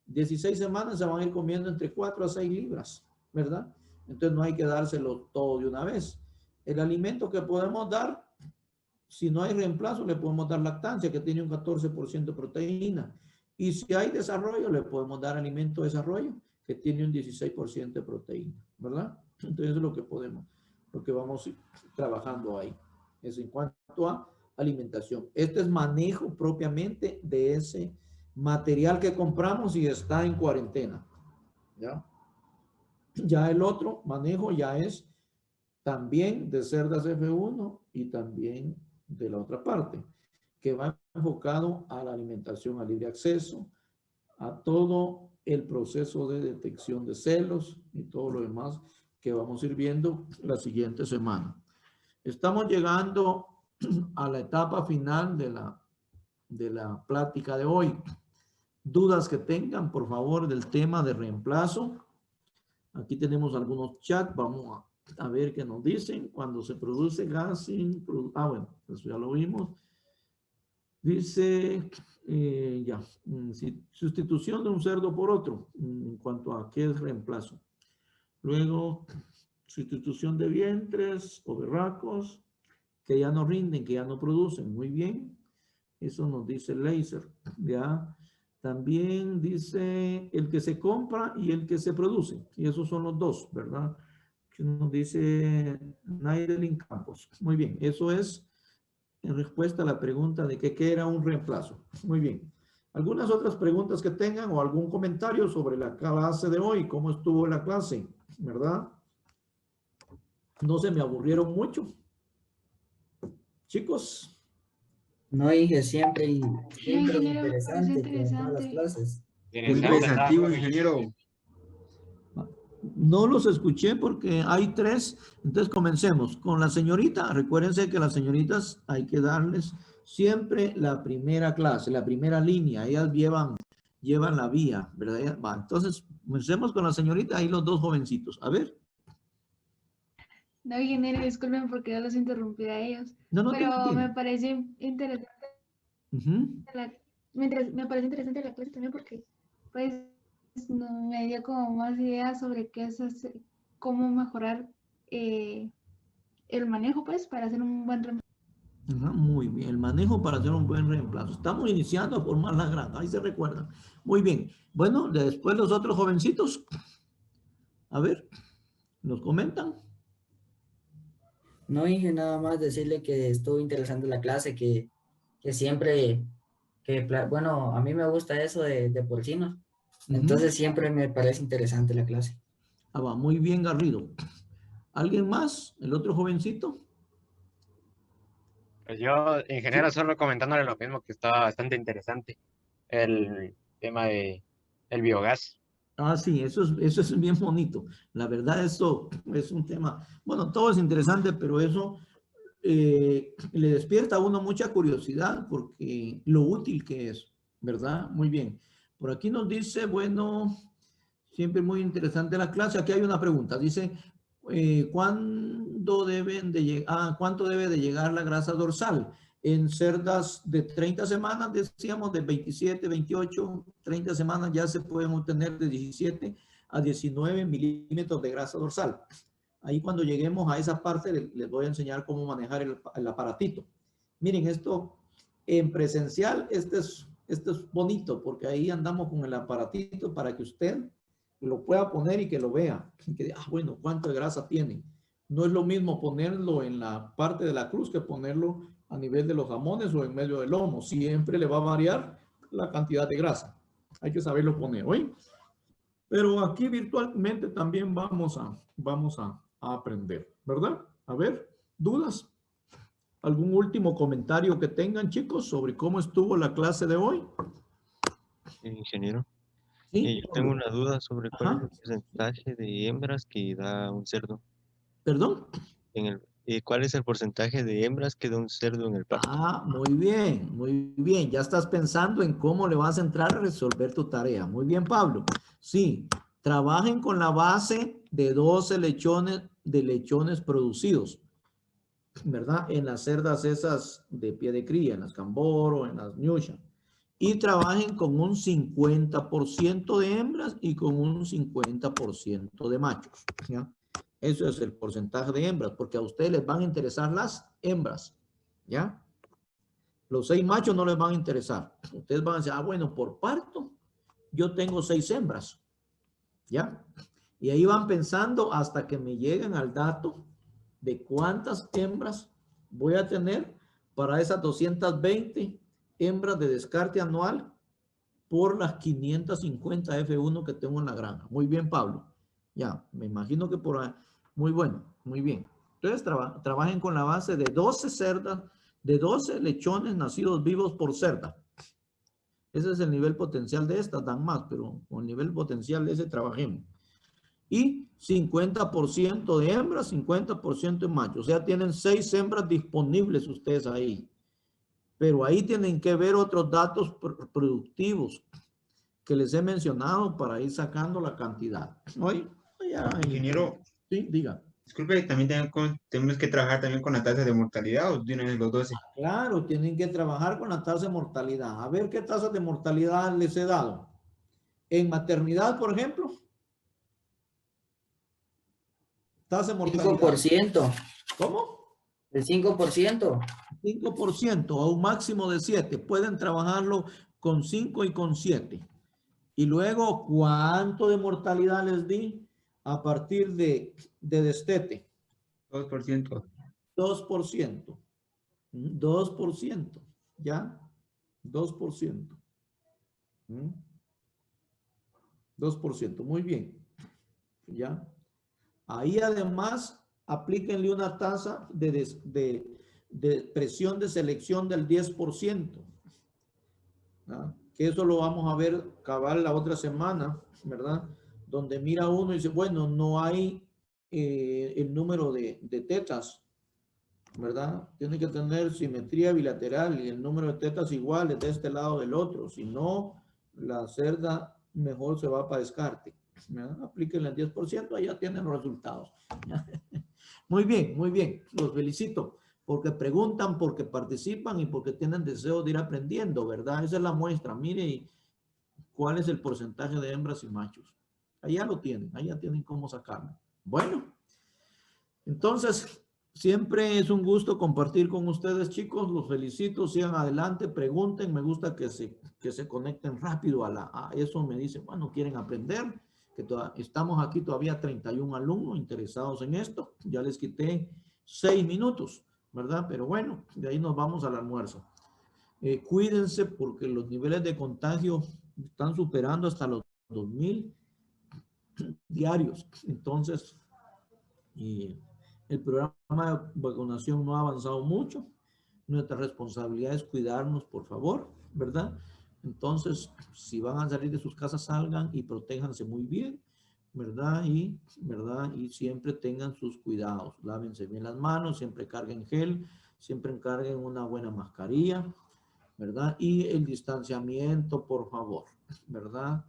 16 semanas se van a ir comiendo entre 4 a 6 libras, ¿verdad? Entonces no hay que dárselo todo de una vez. El alimento que podemos dar, si no hay reemplazo, le podemos dar lactancia, que tiene un 14% de proteína. Y si hay desarrollo, le podemos dar alimento de desarrollo, que tiene un 16% de proteína, ¿verdad? Entonces, eso es lo que podemos, lo que vamos trabajando ahí. Es en cuanto a alimentación. Este es manejo propiamente de ese material que compramos y está en cuarentena, ¿ya? Ya el otro manejo ya es también de cerdas F1 y también de la otra parte, que va enfocado a la alimentación a libre acceso, a todo el proceso de detección de celos y todo lo demás que vamos a ir viendo la siguiente semana. Estamos llegando a la etapa final de la plática de hoy. Dudas que tengan, por favor, del tema de reemplazo. Aquí tenemos algunos chats, vamos a ver qué nos dicen. Cuando se produce gas sin... bueno, eso ya lo vimos. Dice, sustitución de un cerdo por otro, en cuanto a qué es reemplazo. Luego, sustitución de vientres o berracos que ya no rinden, que ya no producen. Muy bien. Eso nos dice el láser. Ya. También dice el que se compra y el que se produce. Y esos son los dos, ¿verdad? Que nos dice Naidelin Campos. Muy bien. Eso es en respuesta a la pregunta de qué era un reemplazo. Muy bien. ¿Algunas otras preguntas que tengan o algún comentario sobre la clase de hoy? ¿Cómo estuvo la clase? ¿Verdad? No se me aburrieron mucho. Chicos. No dije siempre, siempre ingeniero, me pareció interesante, como en todas las interesante. clases. Muy pensativo, ingeniero. No los escuché porque hay 3. Entonces comencemos con la señorita. Recuérdense que las señoritas hay que darles siempre la primera clase, la primera línea. Ellas llevan la vía, ¿verdad? Va, entonces comencemos con la señorita. Ahí los 2 jovencitos. A ver. No, ingeniero, disculpen porque yo los interrumpí a ellos. No, Pero me parece interesante. Uh-huh. Me parece interesante la clase también porque pues me dio como más ideas sobre qué es cómo mejorar el manejo pues para hacer un buen reemplazo. Muy bien, el manejo para hacer un buen reemplazo. Estamos iniciando a formar la granja, ahí se recuerdan. Muy bien. Bueno, después los otros jovencitos. A ver, ¿nos comentan? No dije nada más decirle que estuvo interesante la clase, que siempre, bueno, a mí me gusta eso de porcinos. Entonces siempre me parece interesante la clase. Ah, va, muy bien, Garrido. ¿Alguien más? ¿El otro jovencito? Pues yo, ingeniero, solo comentándole lo mismo, que está bastante interesante el tema de el biogás. Ah, sí, eso es bien bonito. La verdad, eso es un tema, bueno, todo es interesante, pero eso le despierta a uno mucha curiosidad porque lo útil que es, ¿verdad? Muy bien. Por aquí nos dice, bueno, siempre muy interesante la clase. Aquí hay una pregunta. Dice, ¿cuánto debe de llegar la grasa dorsal? En cerdas de 30 semanas, decíamos, de 27, 28, 30 semanas ya se pueden obtener de 17 a 19 milímetros de grasa dorsal. Ahí cuando lleguemos a esa parte les voy a enseñar cómo manejar el aparatito. Miren, esto en presencial, este es bonito porque ahí andamos con el aparatito para que usted lo pueda poner y que lo vea. Que diga, bueno, ¿cuánto de grasa tiene? No es lo mismo ponerlo en la parte de la cruz que ponerlo a nivel de los jamones o en medio del lomo. Siempre le va a variar la cantidad de grasa. Hay que saberlo poner, ¿oí? Pero aquí virtualmente también vamos a aprender, ¿verdad? A ver, ¿dudas? ¿Algún último comentario que tengan, chicos, sobre cómo estuvo la clase de hoy? Ingeniero. Sí, Yo tengo una duda sobre cuál es ajá. el porcentaje de hembras que da un cerdo. ¿Perdón? ¿Cuál es el porcentaje de hembras que da un cerdo en el parto? Ah, muy bien, muy bien. Ya estás pensando en cómo le vas a entrar a resolver tu tarea. Muy bien, Pablo. Sí, trabajen con la base de 12 lechones producidos, ¿verdad? En las cerdas esas de pie de cría, en las Camboro, en las Ñucha. Y trabajen con un 50% de hembras y con un 50% de machos, ¿ya? Eso es el porcentaje de hembras, porque a ustedes les van a interesar las hembras, ¿ya? Los 6 machos no les van a interesar. Ustedes van a decir, bueno, por parto, yo tengo 6 hembras, ¿ya? Y ahí van pensando hasta que me lleguen al dato de cuántas hembras voy a tener para esas 220 hembras de descarte anual por las 550 F1 que tengo en la granja. Muy bien, Pablo. Ya, me imagino que por ahí. Muy bueno, muy bien. Entonces trabajen con la base de 12 cerdas, de 12 lechones nacidos vivos por cerda. Ese es el nivel potencial de estas, dan más, pero con el nivel potencial de ese trabajemos. Y 50% de hembras, 50% de machos. O sea, tienen 6 hembras disponibles ustedes ahí. Pero ahí tienen que ver otros datos productivos que les he mencionado para ir sacando la cantidad. ¿Oye? Ingeniero, sí, diga. Disculpe, también tenemos que trabajar también con la tasa de mortalidad, o de una vez los 12. Claro, tienen que trabajar con la tasa de mortalidad. A ver qué tasa de mortalidad les he dado. En maternidad, por ejemplo. Tasa de mortalidad. 5%. ¿Cómo? El 5%. 5% a un máximo de 7. Pueden trabajarlo con 5 y con 7. Y luego, ¿cuánto de mortalidad les di a partir de destete? 2%. 2%. 2%. ¿Ya? 2%. 2%. Muy bien. ¿Ya? Ahí además aplíquenle una tasa de presión de selección del 10%. ¿Ah? Que eso lo vamos a ver cabal la otra semana, ¿verdad? Donde mira uno y dice, bueno, no hay el número de tetas, ¿verdad? Tiene que tener simetría bilateral y el número de tetas iguales de este lado del otro. Si no, la cerda mejor se va para descarte. Aplíquenle el 10%, ahí ya tienen los resultados. Muy bien, muy bien. Los felicito porque preguntan, porque participan y porque tienen deseo de ir aprendiendo, ¿verdad? Esa es la muestra. Mire cuál es el porcentaje de hembras y machos. Ahí ya lo tienen, ahí ya tienen cómo sacarlo. Bueno, entonces, siempre es un gusto compartir con ustedes, chicos. Los felicito, sigan adelante, pregunten. Me gusta que se conecten rápido a eso. Me dicen, bueno, quieren aprender. Que estamos aquí todavía 31 alumnos interesados en esto. Ya les quité 6 minutos, ¿verdad? Pero bueno, de ahí nos vamos al almuerzo. Cuídense porque los niveles de contagio están superando hasta los 2000 diarios. Entonces, el programa de vacunación no ha avanzado mucho. Nuestra responsabilidad es cuidarnos, por favor, ¿verdad? Entonces, si van a salir de sus casas, salgan y protéjanse muy bien, ¿verdad? Y siempre tengan sus cuidados. Lávense bien las manos, siempre carguen gel, siempre carguen una buena mascarilla, ¿verdad? Y el distanciamiento, por favor, ¿verdad?